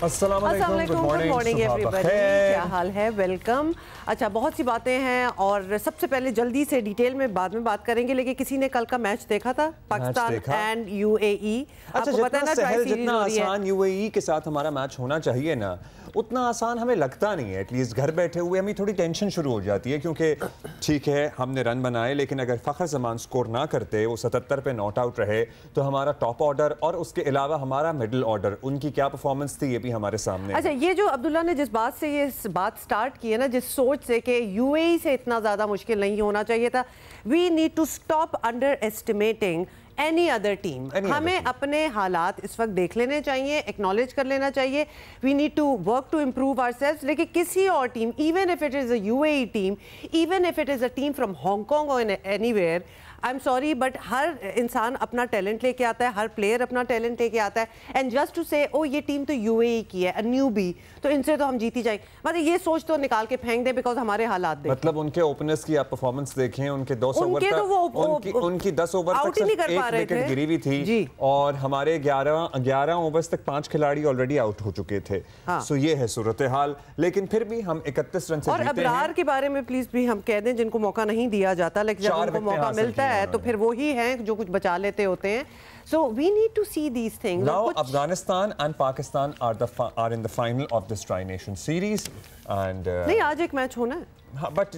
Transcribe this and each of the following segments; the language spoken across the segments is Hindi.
अस्सलामुअलैकुम, गुड मॉर्निंग एवरीबॉडी, क्या हाल है? वेलकम। अच्छा, बहुत सी बातें हैं और सबसे पहले जल्दी से डिटेल में बाद में बात करेंगे, लेकिन किसी ने कल का मैच देखा था पाकिस्तान एंड यूएई? आपको पता है ना सहल जितना आसान यूएई के साथ हमारा मैच होना चाहिए ना, उतना आसान हमें लगता नहीं है। एटलीस्ट घर बैठे हुए हमें थोड़ी टेंशन शुरू हो जाती है, क्योंकि ठीक है हमने रन बनाए, लेकिन अगर फ़खर ज़मान स्कोर ना करते, वो 77 पे नॉट आउट रहे, तो हमारा टॉप ऑर्डर और उसके अलावा हमारा मिडिल ऑर्डर, उनकी क्या परफॉर्मेंस थी ये भी हमारे सामने। अच्छा, ये जो अब्दुल्ला ने जिस बात से ये बात स्टार्ट की है ना, जिस सोच से कि यूएई से इतना ज़्यादा मुश्किल नहीं होना चाहिए था, we need to stop underestimating any other team. हमें अपने हालात इस वक्त देख लेने चाहिए, एक्नॉलेज कर लेना चाहिए। We need to work to improve ourselves. लेकिन किसी और team, even if it is a UAE team, even if it is a team from Hong और anywhere, I am sorry but हर इंसान अपना टैलेंट लेके आता है, हर प्लेयर अपना टैलेंट लेके आता है, एंड जस्ट टू से ओ ये टीम तो यूएई की है, अ न्यूबी, तो इनसे तो हम जीती जाएंगे, मतलब ये सोच तो निकाल के फेंक दें, बिकॉज हमारे हालात देखें। मतलब उनके ओपनर्स की आप परफॉर्मेंस देखें, उनके 10 ओवर तक उनकी 10 ओवर तक सिर्फ एक विकेट गिरी हुई थी, और हमारे 11 ओवर्स तक 5 खिलाड़ी ऑलरेडी आउट हो चुके थे। सो ये है सूरत हाल, लेकिन फिर भी हम 31 रन से और अबरार के बारे में प्लीज भी हम कह दें, जिनको मौका नहीं दिया जाता, लेकिन जब उनको मौका मिलता है तो फिर वो ही हैं जो कुछ बचा लेते होते हैं। So we need to see these things. Now Afghanistan and Pakistan are in the final of this Tri-Nation series and नहीं, आज एक मैच होना है। हाँ, but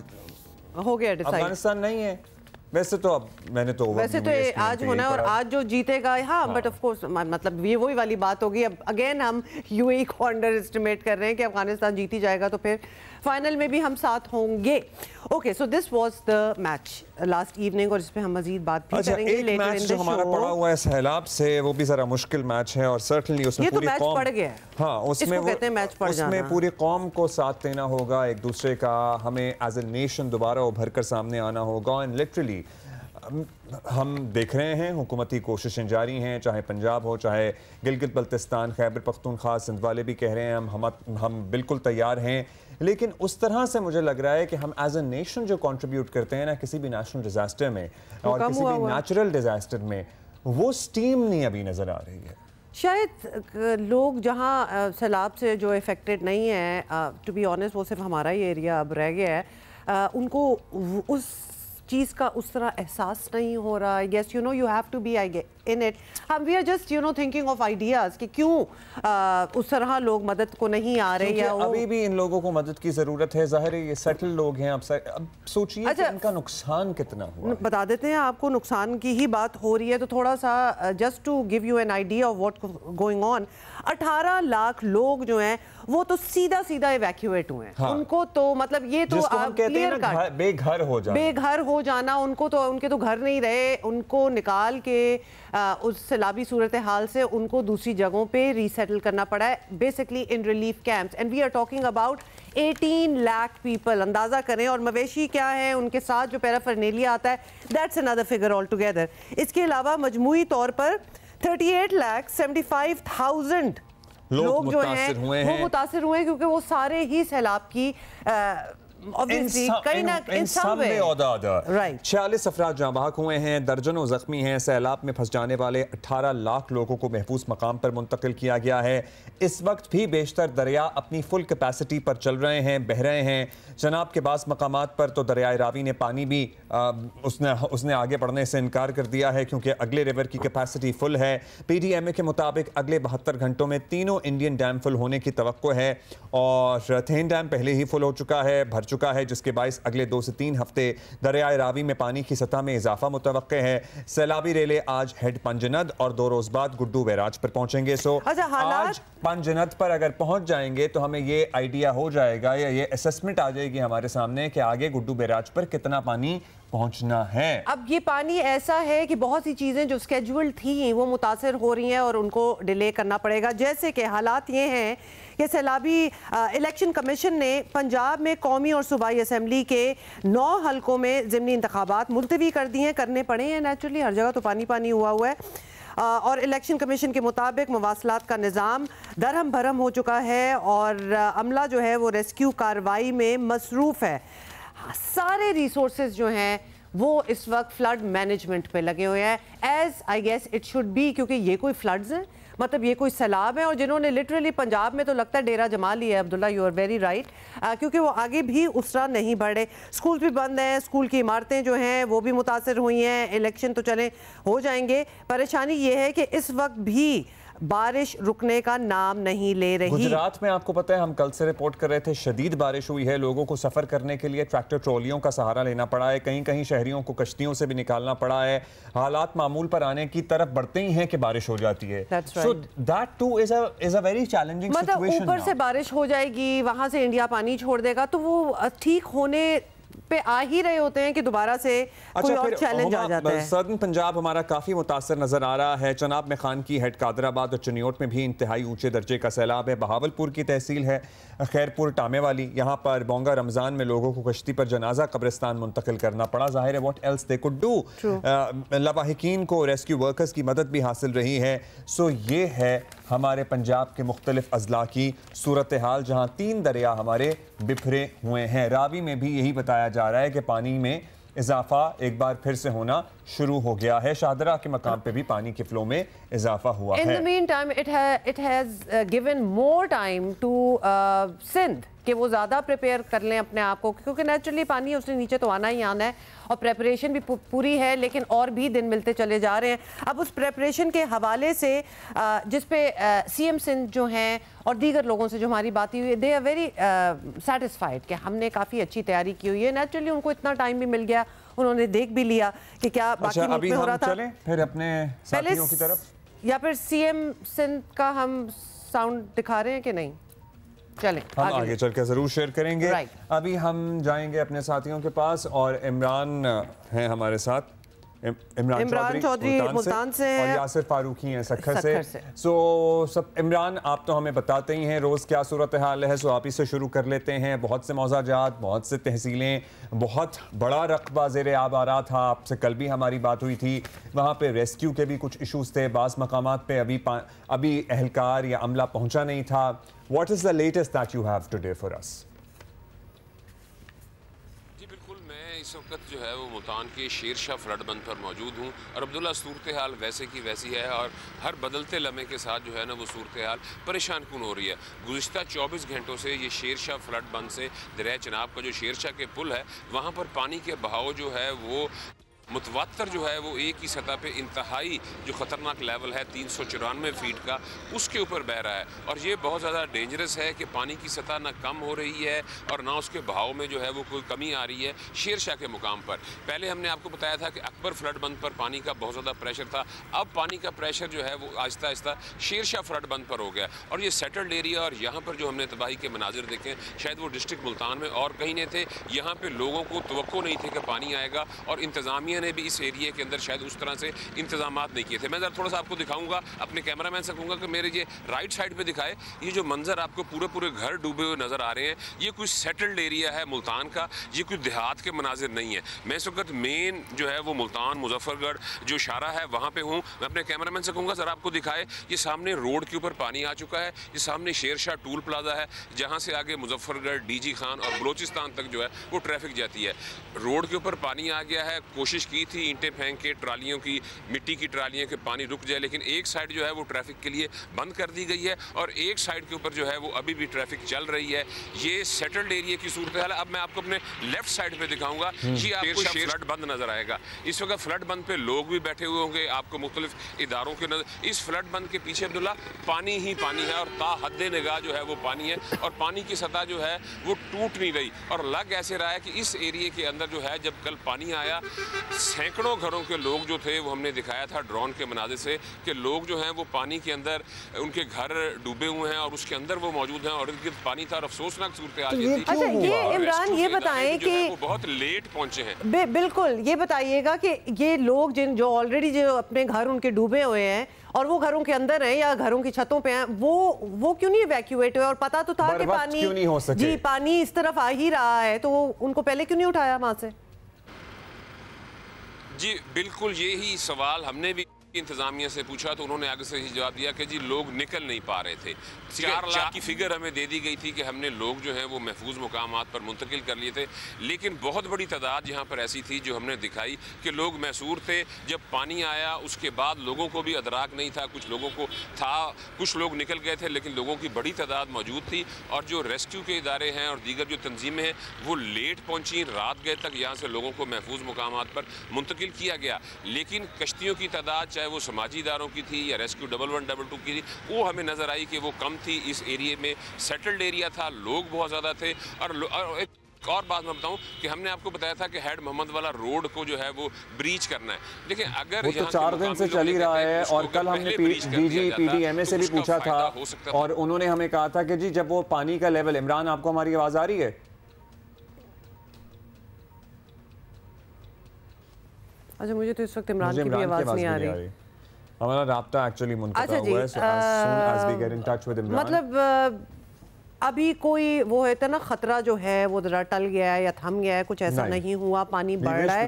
हो गया डिसाइड। अफगानिस्तान नहीं है वैसे तो, अब मैंने तो वैसे तो आज होना है और आज जो जीतेगा, हाँ बट ऑफ कोर्स मतलब ये वही वाली बात होगी। अब अगेन हम यूएई को अंडर एस्टिमेट कर रहे हैं कि अफगानिस्तान जीती जाएगा तो फिर फाइनल में भी हम साथ होंगे। Okay, so this was the match last evening और इस पे हम मजीद बात भी करेंगे later in the show. Match जो हमारा पड़ा हुआ है सैलाब से, वो भी जरा मुश्किल मैच है और सर्टेनली उसमें पूरी मैच पड़ गया है। हाँ, उसमें कहते हैं मैच पड़ जाना। उसमें पूरी कौम को साथ देना होगा एक दूसरे का, हमें एज ए नेशन दोबारा उभर कर सामने आना होगा। एंड लिटरली हम देख रहे हैं हुकूमती कोशिशें जारी हैं, चाहे पंजाब हो, चाहे गिलगित बल्तिस्तान, खैबर पख्तूनख्वा, सिंध वाले भी कह रहे हैं हम बिल्कुल तैयार हैं। लेकिन उस तरह से मुझे लग रहा है कि हम एज ए नेशन जो कंट्रीब्यूट करते हैं ना किसी भी नेशनल डिजास्टर में और किसी भी नेचुरल डिजास्टर में, वो स्टीम नहीं अभी नजर आ रही है। शायद लोग जहां सैलाब से जो इफेक्टेड नहीं है, टू बी ऑनेस्ट वो सिर्फ हमारा ही एरिया अब रह गया है, उनको उस चीज़ का उस तरह एहसास नहीं हो रहा। Yes, you know, you have to be in it. हम we are just you know thinking of ideas कि क्यों उस तरह लोग मदद को नहीं आ रहे, या अभी भी इन लोगों को मदद की ज़रूरत है। ज़ाहिर है ये सेटल लोग हैं। अब सोचिए कि इनका नुकसान कितना हुआ। बता देते हैं आपको, नुकसान की ही बात हो रही है तो थोड़ा सा just to give you an idea of what going on, 18 lakh लोग जो हैं वो तो सीधा सीधा इवैक्यूएट हुए हैं। हाँ। उनको तो मतलब ये तो क्लियर कट बेघर हो जाना, उनको तो उनके तो घर नहीं रहे, उनको निकाल के उस सैलाबी सूरत हाल से उनको दूसरी जगहों पे रीसेटल करना पड़ा है, basically in relief camps. And we are talking about 18 lakh people. अंदाजा करें, और मवेशी क्या है, उनके साथ जो पैराफर्नेलिया आता है, that's another figure all together. इसके अलावा मजमूई तौर पर 38,75,000 लोग जो हैं वो मुतासिर हुए हैं, क्योंकि वो सारे ही सैलाब की 46 अफराद जाँ बहक हुए हैं, दर्जनों जख्मी हैं। सैलाब में फंस जाने वाले 18 लाख लोगों को महफूज मकाम पर मुंतकिल किया गया है। इस वक्त भी बेशतर दरिया अपनी फुल कैपेसिटी पर चल रहे हैं, बह रहे हैं। जनाब के बास मकामात पर तो दरियाए रावी ने पानी भी उसने आगे बढ़ने से इनकार कर दिया है, क्योंकि अगले रिवर की कैपेसिटी फुल है। PDMA के मुताबिक अगले 72 घंटों में तीनों इंडियन डैम फुल होने की तवक्को है, और थेन डैम पहले ही फुल हो चुका है, भर चुका है, जिसके बाइस अगले 2 से 3 हफ्ते दरियाए रावी में पानी की सतह में इजाफा मुतवक्के है। सैलाबी रेले आज हेड पंजनद और 2 रोज बाद गुड्डू बैराज पर पहुंचेंगे। सो आज पंजनद पर अगर पहुंच जाएंगे तो हमें ये आइडिया हो जाएगा, या ये असेसमेंट आ जाएगी हमारे सामने कि आगे गुड्डू बैराज पर कितना पानी पहुंचना है। अब ये पानी ऐसा है कि बहुत सी चीज़ें जो स्केड्यूल्ड थी वो मुतासर हो रही हैं और उनको डिले करना पड़ेगा। जैसे कि हालात ये हैं कि सैलाबी इलेक्शन कमीशन ने पंजाब में कौमी और सूबाई असम्बली के 9 हलकों में ज़िमनी इंतखाबात मुलतवी कर दिए हैं, करने पड़े हैं नेचुरली, हर जगह तो पानी पानी हुआ है। और इलेक्शन कमीशन के मुताबिक मवासलात का निज़ाम दरहम भरम हो चुका है और अमला जो है वो रेस्क्यू कार्रवाई में मसरूफ़ है। सारे रिसोर्सेज जो हैं वो इस वक्त फ्लड मैनेजमेंट पे लगे हुए हैं, as I guess it should be, क्योंकि ये कोई फ्लड्स हैं, मतलब ये कोई सैलाब है, और जिन्होंने लिटरली पंजाब में तो लगता है डेरा जमा लिया है। Abdullah, you are very right, क्योंकि वो आगे भी उस तरह नहीं बढ़े। स्कूल भी बंद हैं, स्कूल की इमारतें जो हैं वो भी मुतासर हुई हैं। इलेक्शन तो चले हो जाएंगे। परेशानी ये है कि इस वक्त भी बारिश रुकने का नाम नहीं ले रही। गुजरात में आपको पता है, हम कल से रिपोर्ट कर रहे थे, शदीद बारिश हुई है। लोगों को सफर करने के लिए ट्रैक्टर ट्रॉलियों का सहारा लेना पड़ा है। कहीं कहीं शहरियों को कश्तियों से भी निकालना पड़ा है। हालात मामूल पर आने की तरफ बढ़ते ही हैं कि बारिश हो जाती है। So that too is a very challenging situation. मतलब ऊपर से बारिश हो जाएगी, वहां से इंडिया पानी छोड़ देगा, तो वो ठीक होने पे आ ही रहे होते हैं कि दोबारा से कोई और चैलेंज आ जाता है। सर्दन पंजाब हमारा काफी मुतासर नजर आ रहा है। चनाब में खान की, हेड कादराबाद और चनियोट में भी इंतहाई ऊंचे दर्जे का सैलाब है। बहावलपुर की तहसील है खैरपुर टामे वाली, यहाँ पर बोंगा रमजान में लोगों को कश्ती पर जनाजा कब्रिस्तान मुंतकिल करना पड़ा। जाहिर है what else they could do. लवाहिकीन को, रेस्क्यू वर्कर्स की मदद भी हासिल रही है। सो ये है हमारे पंजाब के मुख्तलिफ अजला की सूरत हाल, जहाँ 3 दरिया हमारे बिखरे हुए हैं। रावी में भी यही बताया जा रहा है कि पानी में इजाफा एक बार फिर से होना शुरू हो गया है। शाहदरा के मकाम पे भी पानी के फ्लो में इजाफा हुआ है। In the meantime, it has given more time to Sindh कि वो ज़्यादा प्रिपेयर कर लें अपने आप को, क्योंकि नेचुरली पानी उसने नीचे तो आना ही आना है और प्रेपरेशन भी पूरी है, लेकिन और भी दिन मिलते चले जा रहे हैं। अब उस प्रेपरेशन के हवाले से जिस पे CM सिंध जो हैं और दीगर लोगों से जो हमारी बात हुई है, दे आर वेरी सेटिस्फाइड कि हमने काफ़ी अच्छी तैयारी की हुई है। नेचुरली उनको इतना टाइम भी मिल गया, उन्होंने देख भी लिया कि क्या बाकी मुल्क में हो रहा था। चलें फिर अपने साथियों की तरफ, या फिर CM सिंध का हम साउंड दिखा रहे हैं कि नहीं? चलें हम आगे चल के जरूर शेयर करेंगे। अभी हम जाएंगे अपने साथियों के पास, और इमरान हैं हमारे साथ। इमरान चौधरी मुल्तान से और यासिर फारूकी हैं सखर से। सो सब इमरान, आप तो हमें बताते ही हैं रोज़ क्या सूरत हाल है, सो आप ही से शुरू कर लेते हैं। बहुत से मौज़ाजात, बहुत से तहसीलें, बहुत बड़ा रकबा ज़ेर आब आ रहा था। आपसे कल भी हमारी बात हुई थी, वहाँ पे रेस्क्यू के भी कुछ इशूज़ थे। बाज़ मकामात पे अभी एहलकार या अमला पहुँचा नहीं था। What is the latest that you have today for us? जी बिल्कुल, मैं इस वक्त जो है वो मुल्तान के शेरशाह फ्लड बंद पर मौजूद हूँ, और अब्दुल्ला सूरत हाल वैसे की वैसी है, और हर बदलते लम्हे के साथ जो है ना वो सूरत हाल परेशान कुन हो रही है। गुज़िश्ता 24 घंटों से ये शेरशाह फ्लड बंद से दरिया चनाब का जो शेरशाह के पुल है, वहाँ पर पानी के बहाव जो है वो मुतवातर जो है वो एक ही सतह पे इंतहाई जो ख़तरनाक लेवल है 394 फीट का, उसके ऊपर बह रहा है। और ये बहुत ज़्यादा डेंजरस है कि पानी की सतह ना कम हो रही है और ना उसके बहाव में जो है वो कोई कमी आ रही है शेरशाह के मुकाम पर। पहले हमने आपको बताया था कि अकबर फ्लड बंद पर पानी का बहुत ज़्यादा प्रेशर था, अब पानी का प्रेशर जो है वो आहिस्ता आहिस्ता शेरशाह फ्लड बंद पर हो गया। और ये सेटल्ड एरिया, और यहाँ पर जो हमने तबाही के मनाजिर देखे, शायद वो डिस्ट्रिक्ट मुल्तान में और कहीं नहीं थे। यहाँ पर लोगों को तवक्को नहीं थे कि पानी आएगा, और इंतज़ामिया ने भी इस एरिया के अंदर शायद उस तरह से इंतजामात नहीं किए थे। मैं जरा थोड़ा सा आपको दिखाऊंगा, अपने कैमरामैन से कहूँगा कि मेरे ये राइट साइड पे दिखाए। ये जो मंजर आपको पूरे घर डूबे हुए नज़र आ रहे हैं, ये कोई सेटल्ड एरिया है मुल्तान का, ये कोई देहात के मनाजिर नहीं है। मैं इस वक्त मेन जो है वो मुल्तान मुजफ्फरगढ़ जो शारा है वहाँ पर हूँ। मैं अपने कैमरामैन से कहूँगा ज़रा आपको दिखाए, ये सामने रोड के ऊपर पानी आ चुका है, ये सामने शेरशाह टूल प्लाजा है, जहाँ से आगे मुजफ्फरगढ़, DG खान और बलोचिस्तान तक जो है वो ट्रैफिक जाती है। रोड के ऊपर पानी आ गया है, कोशिश की थी ईंटें फेंक के, ट्रालियों की, मिट्टी की ट्रालियों के पानी रुक जाए, लेकिन एक साइड जो है वो ट्रैफिक के लिए बंद कर दी गई है, और एक साइड के ऊपर जो है वो अभी भी ट्रैफिक चल रही है। ये सेटल्ड एरिया की सूरत हाल है। अब मैं आपको अपने लेफ्ट साइड पे दिखाऊंगा, ये आपको फ्लड बंद नजर आएगा। इस वक्त फ्लड बंद पे लोग भी बैठे हुए होंगे, आपको मुख्तलिफ इदारों के नजर। इस फ्लड बंद के पीछे अब्दुल्ला पानी ही पानी है, और ता हद्दे निगाह जो है वो पानी है, और पानी की सतह जो है वो टूट नहीं रही। और लग ऐसे रहा है कि इस एरिया के अंदर जो है, जब कल पानी आया, सैकड़ों घरों के लोग जो थे वो हमने दिखाया था ड्रोन के मनाज़िर से कि लोग जो हैं वो पानी के अंदर, उनके घर डूबे हुए हैं और उसके अंदर वो मौजूद हैं, और इनकी पानी था और अफसोसनाक सूरत हाल ये थी। अच्छा, ये इमरान ये बताएं कि वो बहुत लेट पहुंचे हैं। बिल्कुल ये बताइएगा कि ये लोग जो ऑलरेडी जो अपने घर उनके डूबे हुए हैं और वो घरों के अंदर हैं या घरों की छतों पे हैं, वो क्यों नहीं इवैक्यूएट हुए? और पता तो था कि पानी क्यों नहीं हो सके? जी, पानी इस तरफ आ ही रहा है, तो उनको पहले क्यों नहीं उठाया वहां से? जी बिल्कुल, यही सवाल हमने भी इंतजामिया से पूछा तो उन्होंने आगे से ही जवाब दिया कि जी लोग निकल नहीं पा रहे थे। 4 लाख की फिगर हमें दे दी गई थी कि हमने लोग जो हैं वो महफूज मुकामात पर मुंतकिल कर लिए थे, लेकिन बहुत बड़ी तादाद यहाँ पर ऐसी थी जो हमने दिखाई कि लोग मैसूर थे। जब पानी आया उसके बाद लोगों को भी अदराक नहीं था, कुछ लोगों को था, कुछ लोग निकल गए थे, लेकिन लोगों की बड़ी तादाद मौजूद थी। और जो रेस्क्यू के इदारे हैं और दीगर जो तंजीमें हैं वो लेट पहुँची, रात गए तक यहाँ से लोगों को महफूज मुकामात पर मुंतकिल किया गया। लेकिन कश्तियों की तादाद चाहे वो समाजी इदारों की थी या रेस्क्यू 1112 की थी, वो हमें नज़र आई कि वो कम थी। इस एरिए में सेटल्ड एरिया था, लोग बहुत ज़्यादा थे। और एक और बात मैं बताऊं कि हमने आपको बताया था कि हेड मोहम्मद वाला रोड को जो है वो ब्रीच करना है। देखिए अगर वो तो 4 दिन से चल ही रहा है और कल हमने DGPDMA से भी पूछा था और उन्होंने हमें कहा था कि जी जब वो पानी का लेवल, इमरान आपको हमारी आवाज़ आ रही है? अच्छा, मुझे तो इस वक्त इमरान की भी आवाज़ नहीं आ रही। हमारा राब्ता एक्चुअली मुनक़ता हुआ है, so as soon as we get in touch with Imran, मतलब अभी कोई वो है था ना खतरा जो है वो जरा टल गया है या थम गया है, कुछ ऐसा नहीं हुआ, पानी बढ़ रहा है।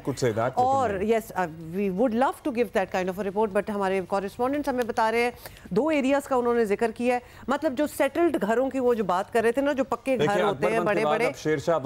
और yes, we would love to give that kind of a report, but हमारे कॉरेस्पॉन्डेंट्स हमें बता रहे हैं 2 एरियाज का उन्होंने जिक्र किया है। मतलब जो सेटल्ड घरों की वो जो बात कर रहे थे ना, जो पक्के घर होते हैं बड़े बड़े,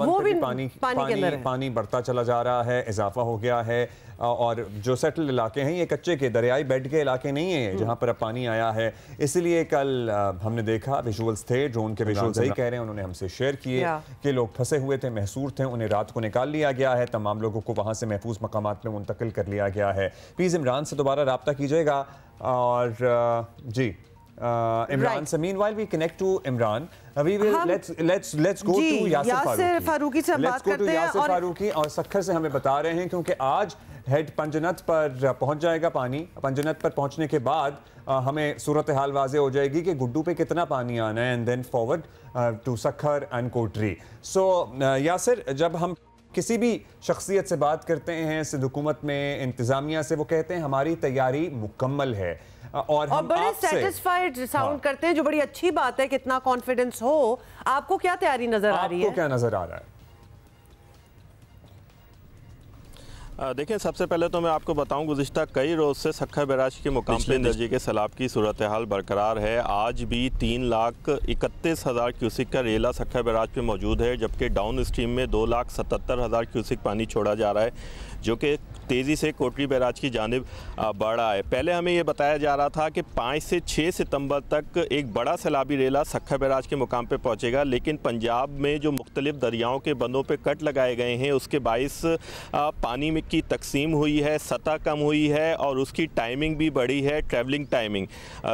वो भी पानी के अंदर, पानी बढ़ता चला जा रहा है, इजाफा हो गया है। और जो सेटल्ड इलाके हैं ये कच्चे के दरियाई बेड के इलाके नहीं हैं जहाँ पर अब पानी आया है। इसलिए कल हमने देखा, विजुअल्स थे, ड्रोन के विजुअल्स सही कह रहे हैं, उन्होंने हमसे शेयर किए कि लोग फंसे हुए थे, महसूर थे, उन्हें रात को निकाल लिया गया है, तमाम लोगों को वहाँ से महफूज मकामात में मुंतकिल कर लिया गया है। प्लीज़ इमरान से दोबारा रब्ता कीजिएगा। और जी Imran, so meanwhile we connect to Imran. We will let's go to Yasir Farooqui से बात करते हैं। यासिर फारूकी और सक्खर से हमें बता रहे हैं क्योंकि आज हेड पंजनत पर पहुंच जाएगा पानी। पंजनत पर पहुंचने के बाद हमें सूरत हाल वाज़े हो जाएगी कि गुड्डू पे कितना पानी आना है, and then forward to Sukkur and Kotri. So Yasir, जब हम किसी भी शख्सियत से बात करते हैं, सिंध हुकूमत में, इंतज़ामिया से, वो कहते हैं हमारी तैयारी मुकम्मल है और हम बड़े सेटिस्फाइड साउंड करते हैं, जो बड़ी अच्छी बात है, कितना कॉन्फिडेंस हो। आपको क्या तैयारी नजर आ रही है? आपको क्या नजर आ रहा है? देखें, सबसे पहले तो मैं आपको बताऊं, गुज़िश्ता कई रोज़ से सक्खर बैराज के मुकाम पे दर्जे के सैलाब की सूरत हाल बरकरार है। आज भी 3,31,000 क्यूसिक का रेला सक्खर बैराज पे मौजूद है, जबकि डाउन स्ट्रीम में 2,77,000 क्यूसिक पानी छोड़ा जा रहा है, जो कि तेज़ी से कोटरी बैराज की जानिब बढ़ रहा है। पहले हमें ये बताया जा रहा था कि 5 से 6 सितंबर तक एक बड़ा सैलाबी रेला सक्खर बैराज के मुकाम पे पहुंचेगा, लेकिन पंजाब में जो मुख्तलिफ दरियाओं के बंदों पे कट लगाए गए हैं उसके बाइस पानी में की तकसीम हुई है, सतह कम हुई है और उसकी टाइमिंग भी बढ़ी है, ट्रैवलिंग टाइमिंग,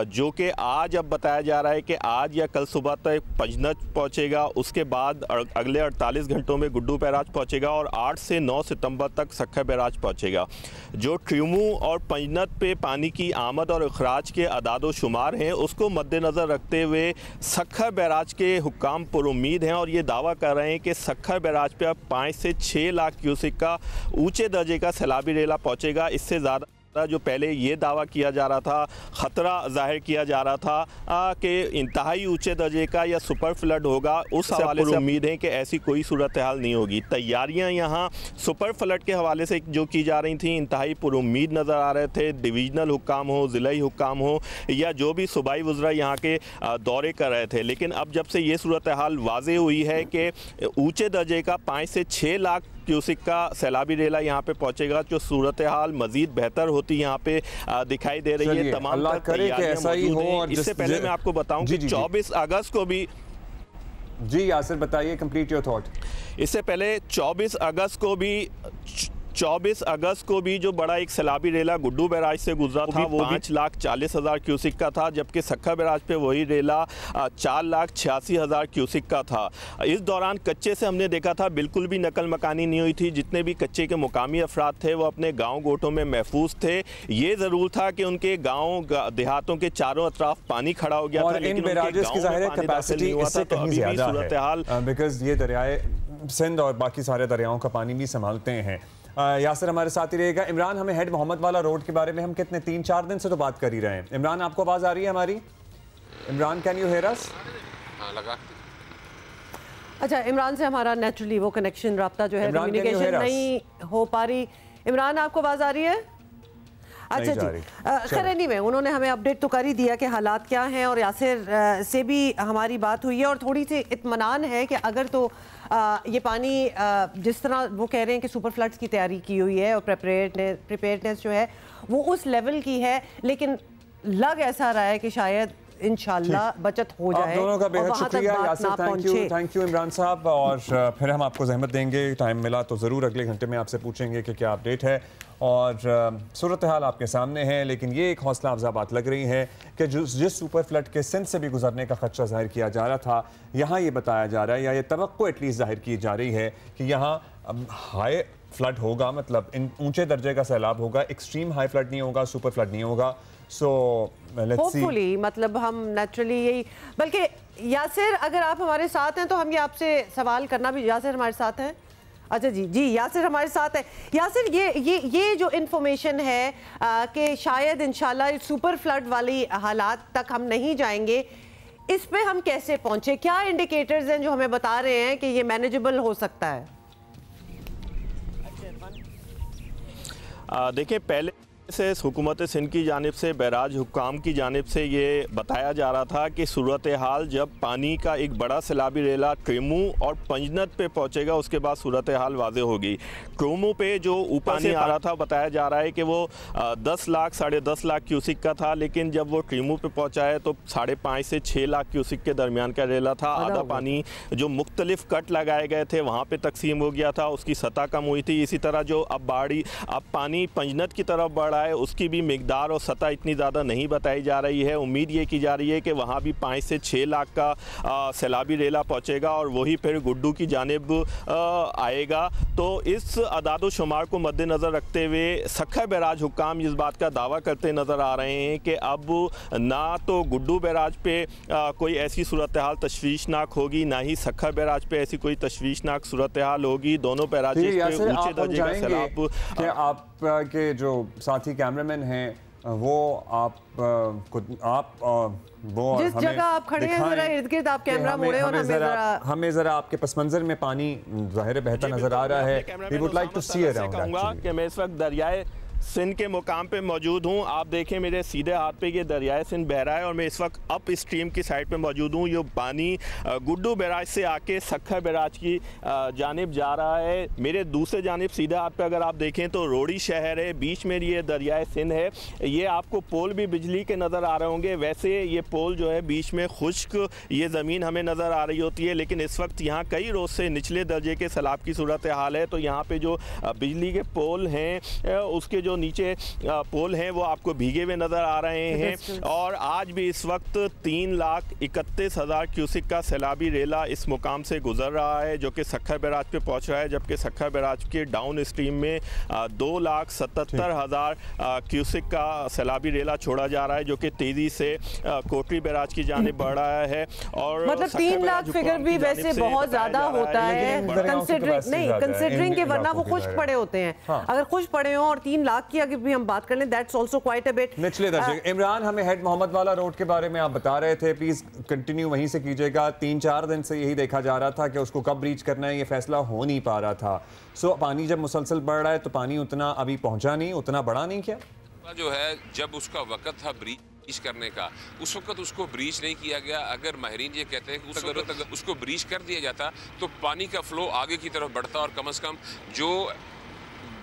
जो कि आज अब बताया जा रहा है कि आज या कल सुबह तक पंजनत पहुँचेगा, उसके बाद अगले 48 घंटों में गुड्डू बैराज पहुँचेगा और 8 से 9 सितंबर तक सक्खर बैराज पहुँचेगा। जो ट्रिमू और पंजनत पे पानी की आमद और अखराज के अदादो शुमार हैं उसको मद्देनज़र रखते हुए सक्खर बैराज के हुक्काम पुरुम्मीद हैं और ये दावा कर रहे हैं कि सक्खर बैराज पे अब 5 से 6 लाख क्यूसिक का ऊंचे दर्जे का सैलाबी रेला पहुंचेगा। इससे ज़्यादा जो पहले ये दावा किया जा रहा था, ख़तरा जाहिर किया जा रहा था कि इंतहाई ऊंचे दर्जे का या सुपर फ्लड होगा, उस हवाले से उम्मीद है कि ऐसी कोई सूरत हाल नहीं होगी। तैयारियां यहाँ सुपर फ्लड के हवाले से जो की जा रही थी इंतहाई पुरुम्मीद नज़र आ रहे थे। डिवीज़नल हुक्काम हो, ज़िलाई हुक्काम हो या जो भी सूबाई वज़रा यहाँ के दौरे कर रहे थे, लेकिन अब जब से ये सूरत हाल वाज़े हुई है कि ऊँचे दर्जे का 5 से 6 लाख क्यूसिक का सैलाबी रेला यहाँ पे पहुँचेगा, जो सूरत हाल मजीद बेहतर होती यहाँ पे दिखाई दे रही है। तमाम ऐसा ही हो। और इससे पहले मैं आपको बताऊं कि 24 अगस्त को भी, जी यासिर बताइए, कंप्लीट योर थॉट। इससे पहले 24 अगस्त को भी जो बड़ा एक सैलाबी रेला गुड्डू बैराज से गुजरा था वो 5,40,000 क्यूसिक का था, जबकि सक्खर बैराज पे वही रेला 4,86,000 क्यूसिक का था। इस दौरान कच्चे से हमने देखा था बिल्कुल भी नकल मकानी नहीं हुई थी। जितने भी कच्चे के मुकामी अफराद थे वो अपने गाँव गोटों में महफूज थे। ये ज़रूर था कि उनके गाँव देहातों के चारों अतराफ पानी खड़ा हो गया था, लेकिन सूरत हाल बिकॉज ये दरियाए सिंध और बाकी सारे दरियाओं का पानी भी संभालते हैं। यासिर हमारे साथ ही रहेगा। इमरान, हमें हेड मोहम्मद वाला रोड के बारे में हम कितने 3-4 दिन से तो बात कर ही रहे हैं। इमरान, आपको आवाज़ आ रही है हमारी? इमरान, कैन यू हियर अस? अच्छा, इमरान से हमारा नेचुरली वो कनेक्शन रब्ता जो है, कम्युनिकेशन नहीं हो पा रही। इमरान, आपको आवाज़ आ रही है? अच्छा जी, खैर एनीवे उन्होंने हमें अपडेट तो कर ही दिया कि हालात क्या हैं, और यासिर से भी हमारी बात हुई है और थोड़ी सी इत्मीनान है कि अगर तो ये पानी जिस तरह वो कह रहे हैं कि सुपर फ्लड्स की तैयारी की हुई है और प्रिपेयर्डनेस जो है वो उस लेवल की है, लेकिन लग ऐसा रहा है कि शायद इंशाल्लाह बचत हो जाए। आप दोनों का बेहद शुक्रिया यासिर, थैंक यू इमरान साहब, और फिर हम आपको जहमत देंगे, टाइम मिला तो ज़रूर अगले घंटे में आपसे पूछेंगे कि क्या अपडेट है। और सूरत हाल आपके सामने है, लेकिन ये एक हौसला अफजा बात लग रही है कि जिस सुपर फ्लड के सिंध से भी गुजरने का खदशा जाहिर किया जा रहा था, यहाँ ये बताया जा रहा है या ये तवक्को एटलीस्ट जाहिर की जा रही है कि यहाँ हाई फ्लड होगा, मतलब इन ऊंचे दर्जे का सैलाब होगा, एक्सट्रीम हाई फ्लड नहीं होगा, सुपर फ्लड नहीं होगा। सो होपफुली मतलब हम नेचुरली यही, बल्कि यासिर अगर आप हमारे साथ हैं तो हम ये आपसे सवाल करना भी, यासिर हमारे साथ हैं? अच्छा जी जी, यासिर हमारे साथ है। यासिर ये जो इन्फॉर्मेशन है कि शायद इंशाल्लाह सुपर फ्लड वाली हालात तक हम नहीं जाएंगे, इस पे हम कैसे पहुंचे? क्या इंडिकेटर्स हैं जो हमें बता रहे हैं कि ये मैनेजेबल हो सकता है? देखिए, पहले से हुकूमत सिंध की जानिब से, बैराज हुक्काम की जानिब से ये बताया जा रहा था कि सूरत हाल जब पानी का एक बड़ा सैलाबी रेला ट्रेमू और पंजनत पे पहुंचेगा उसके बाद सूरत हाल वाज़े होगी। ट्रेमू पे जो पानी आ रहा था बताया जा रहा है कि वो 10 लाख 10.5 लाख क्यूसिक का था, लेकिन जब वो ट्रेमू पे पहुंचा है तो 5.5 से 6 लाख क्यूसिक के दरमियान का रेला था। आधा पानी जो मुख्तलिफ कट लगाए गए थे वहाँ पर तकसीम हो गया था, उसकी सतह कम हुई थी। इसी तरह जो अब पानी पंजनत की तरफ बढ़ है उसकी भी मिकदार और सतह इतनी ज़्यादा नहीं बताई जा रही है। उम्मीद ये की जा रही है कि वहाँ भी 5 से 6 लाख का सैलाबी रेला पहुँचेगा और वही फिर गुड्डू की जानिब आएगा। तो इस अदाद शुमार को मद्देनज़र रखते हुए सखर बैराज हुक्काम इस बात का दावा करते नज़र आ रहे हैं कि अब ना तो गुड्डू बैराज पे कोई ऐसी सूरत हाल तशवीशनाक होगी, ना ही सखर बैराज पे ऐसी कोई तशवीशनाक सूरत हाल होगी। दोनों बैराज पे ऊँचे दर्जे का सैलाब। के जो साथी कैमरामैन हैं वो वो जिस जगह आप खड़े हैं जरा इर्द गिर्द आप कैमरा मोड़े और हमें जरा आपके पस मंजर में पानी ज़ाहिर बहता नजर आ रहा है। We would like to see around कि मैं इस वक्त दरियाए सिंध के मुकाम पे मौजूद हूँ। आप देखें मेरे सीधे हाथ पे ये दरियाए सिंध बह रहा है और मैं इस वक्त अप स्ट्रीम की साइड पे मौजूद हूँ। ये पानी गुड्डू बैराज से आके सखर बैराज की जानिब जा रहा है। मेरे दूसरे जानिब सीधे हाथ पे अगर आप देखें तो रोड़ी शहर है, बीच में ये दरियाए सिंध है। ये आपको पोल भी बिजली के नज़र आ रहे होंगे। वैसे ये पोल जो है बीच में खुश्क ये ज़मीन हमें नज़र आ रही होती है, लेकिन इस वक्त यहाँ कई रोज़ से निचले दर्जे के सैलाब की सूरत हाल है। तो यहाँ पर जो बिजली के पोल हैं उसके जो नीचे पोल हैं वो आपको भीगे हुए नजर आ रहे हैं। और आज भी इस वक्त 3,31,000 क्यूसिक का सैलाबी रेला इस मुकाम से गुजर रहा है जो कि सखर बैराज पे पहुंच रहा है, जबकि सखर बैराज के डाउन स्ट्रीम में 2,77,000 क्यूसिक का सैलाबी रेला छोड़ा जा रहा है जो कि तेजी से कोटरी बैराज की जानिब बढ़ रहा है। और मतलब 3 लाख फिगर भी वैसे बहुत ज्यादा होता है कंसिडरिंग के, वरना वो खुश्क पड़े होते हैं। अगर खुश्क पड़े हों और 3 लाख की अगर भी हम बात कर लें, that's also quite a bit निचले दर्जे। इमरान, हमें हेड मोहम्मद वाला रोड के बारे में आप बता रहे थे, प्लीज कंटिन्यू वहीं से कीजिएगा। 3-4 दिन से यही देखा जा रहा था कि उसको कब ब्रीच करना है, ये फैसला हो नहीं पा रहा था। सो पानी जब मुसलसल बढ़ रहा है तो पानी उतना अभी पहुंचा नहीं, उतना बढ़ा नहीं। क्या जो है जब उसका वक्त था ब्रीच करने का, उस वक्त उसको ब्रीच नहीं किया गया। अगर माहिरीन ये कहते हैं कि उस वक्त अगर उसको ब्रीच कर दिया जाता तो पानी का फ्लो आगे की तरफ बढ़ता और कम से कम जो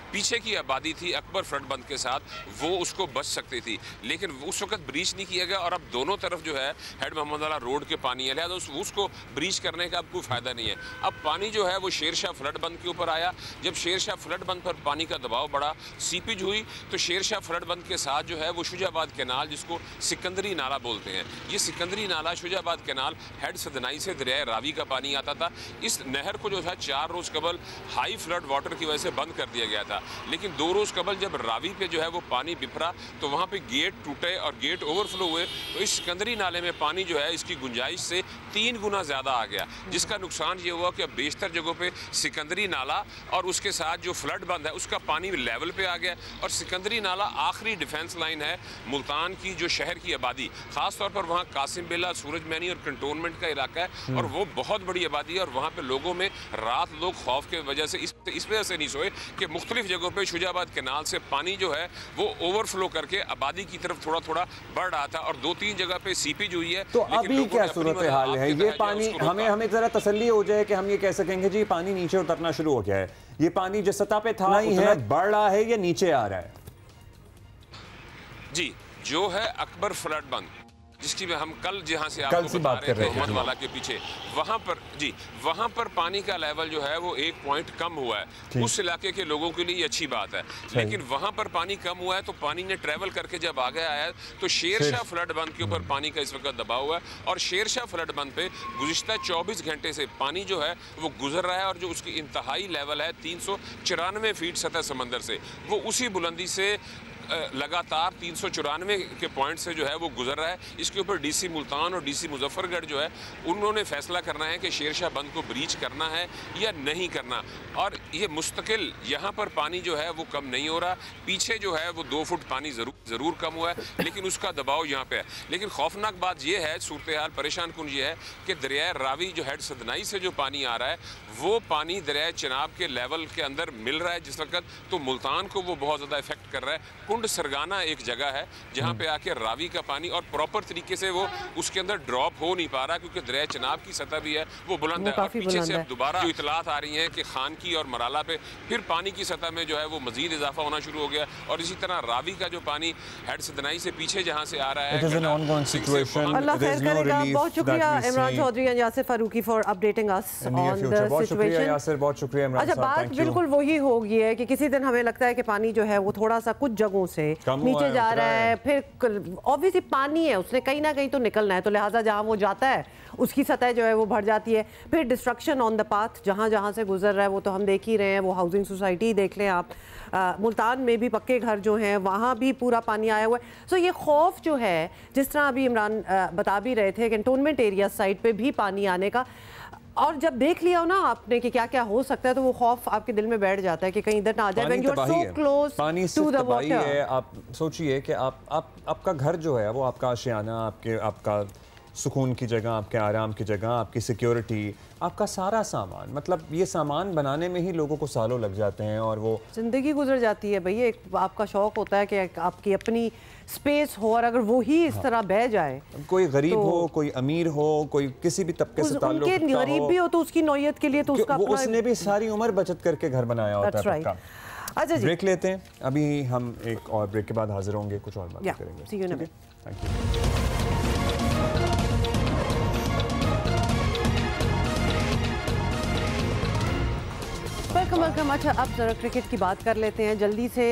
पीछे की आबादी थी अकबर फ्लड बंद के साथ वो उसको बच सकती थी, लेकिन उस वक्त ब्रीच नहीं किया गया। और अब दोनों तरफ जो है हेड मोहम्मद वाला रोड के पानी है, लिहाजा उसको ब्रीच करने का अब कोई फ़ायदा नहीं है। अब पानी जो है वो शेरशाह फ्लड बंद के ऊपर आया। जब शेरशाह फ्लड बंद पर पानी का दबाव बढ़ा, सीपेज हुई, तो शेरशाह फ्लड बंद के साथ जो है वो शुजाबाद कैनाल, जिसको सिकंदरी नाला बोलते हैं, ये सिकंदरी नाला शुजाबाद कैनाल हेड सदनाई से दरिया रावी का पानी आता था। इस नहर को जो था 4 रोज़ कबल हाई फ्लड वाटर की वजह से बंद कर दिया गया था, लेकिन 2 रोज़ कबल जब रावी पे जो है वो पानी बिफरा तो वहाँ पे गेट टूटे और गेट ओवरफ्लो हुए, तो इस सिकंदरी नाले में पानी जो है इसकी गुंजाइश से 3 गुना ज़्यादा आ गया, जिसका नुकसान ये हुआ कि अब बेशतर जगहों पे सिकंदरी नाला और उसके साथ जो फ्लड बंद है उसका पानी लेवल पे आ गया। और सिकंदरी नाला आखिरी डिफेंस लाइन है मुल्तान की जो शहर की आबादी, ख़ास तौर पर वहाँ कासिम बिल्ला, सूरज मैनी और कंटोनमेंट का इलाका है और वो बहुत बड़ी आबादी है। और वहाँ पर लोगों में रात लोग खौफ के वजह से इस वजह से नहीं सोए कि मुख्तलिफ मुख्तलिफ जगहों पे शुजाबाद कैनाल से पानी जो है वो ओवरफ्लो करके आबादी की तरफ थोड़ा थोड़ा बढ़ रहा था और 2-3 जगह पे सीपेज हुई है। तो अभी क्या सूरत हाल है? ये पानी हमें जरा तसल्ली हो जाए कि हम ये कह सकेंगे जी पानी नीचे उतरना शुरू हो गया है। ये पानी जिस सतह पे था उतना बढ़ रहा है या नीचे आ रहा है? जी, जो है अकबर फ्लड बंद जिसकी हम कल जहां से आपको बात कर रहे थे वाला के पीछे वहां पर पानी का लेवल जो है वो 1 पॉइंट कम हुआ है। उस इलाके के लोगों के लिए अच्छी बात है, लेकिन वहां पर पानी कम हुआ है तो पानी ने ट्रेवल करके जब आगे आया है तो शेरशाह फ्लड बंद के ऊपर पानी का इस वक्त दबाव हुआ है और शेरशाह फ्लड बंद पे गुज़िश्ता 24 घंटे से पानी जो है वो गुजर रहा है और जो उसकी इंतहाई लेवल है 394 फीट सतह समंदर से, वो उसी बुलंदी से लगातार 394 के पॉइंट से जो है वो गुजर रहा है। इसके ऊपर डीसी मुल्तान और डीसी मुजफ्फरगढ़ जो है उन्होंने फैसला करना है कि शेरशाह बंद को ब्रीच करना है या नहीं करना, और ये मुस्तकिल यहाँ पर पानी जो है वो कम नहीं हो रहा। पीछे जो है वो 2 फुट पानी ज़रूर कम हुआ है लेकिन उसका दबाव यहाँ पे है। लेकिन खौफनाक बात ये है, सूरत हाल परेशान कुन ये है कि दरिया रावी जो हेड सदनाई से जो पानी आ रहा है वो पानी दरिया चिनाब के लेवल के अंदर मिल रहा है जिस वक्त, तो मुल्तान को वो बहुत ज़्यादा इफेक्ट कर रहा है। कुंड सरगाना एक जगह है जहाँ पे आके रावी का पानी और प्रॉपर तरीके से वो उसके अंदर ड्रॉप हो नहीं पा रहा क्योंकि दरिया चिनाब की सतह भी है वो बुलंद है और पीछे से अब दोबारा जो इतलात आ रही हैं कि खानकी और मराला पे फिर पानी की सतह में जो है वो मजीद इजाफा होना शुरू हो गया और इसी तरह रावी का जो पानी हेड सदनाई से पीछे जहाँ से आ रहा है। अल्लाह खैर करेगा। बहुत शुक्रिया Imran Chaudhry and Yasir Farooqui for updating us on the situation. बहुत शुक्रिया। अच्छा, बात बिल्कुल वही हो गई है कि किसी दिन हमें लगता है कि पानी जो है वो थोड़ा सा कुछ जगहों से नीचे जा रहा है, फिर ऑब्वियसली पानी है उसने कहीं ना कहीं तो निकलना है, तो लिहाजा जहां वो जाता है उसकी सतह जो है वो बढ़ जाती है। फिर डिस्ट्रक्शन ऑन द पाथ जहां से गुजर रहा है वो तो हम देख ही रहे हैं। वो हाउसिंग सोसाइटी देख लें आप, मुल्तान में भी पक्के घर जो हैं वहाँ भी पूरा पानी आया हुआ है। सो ये खौफ जो है, जिस तरह अभी इमरान बता भी रहे थे, कैंटोनमेंट एरिया साइड पे भी पानी आने का, और जब देख लिया हो ना आपने कि क्या क्या हो सकता है तो वो खौफ आपके दिल में बैठ जाता है कि कहीं इधर ना आ जाए। When you are so close to the water, आप सोचिए कि आपका घर जो है वो आपका आशियाना, आपका सुकून की जगह, आपके आराम की जगह, आपकी सिक्योरिटी, आपका सारा सामान, मतलब ये सामान बनाने में ही लोगों को सालों लग जाते हैं और वो जिंदगी गुजर जाती है। भैया एक आपका शौक होता है कि आपकी अपनी स्पेस हो और अगर वो ही इस तरह बह जाए, कोई गरीब तो, हो, कोई अमीर हो, कोई किसी भी तबके से ताल्लुक रखता हो, गरीब भी हो तो उसकी नौयत के लिए तो उसका उसने भी सारी उम्र बचत करके घर बनाया होता है। अच्छा जी, ब्रेक लेते हैं, अभी हम एक और ब्रेक के बाद हाजिर होंगे, कुछ और बात करेंगे। Thank you. वेलकम। अच्छा, अब जरा क्रिकेट की बात कर लेते हैं जल्दी से।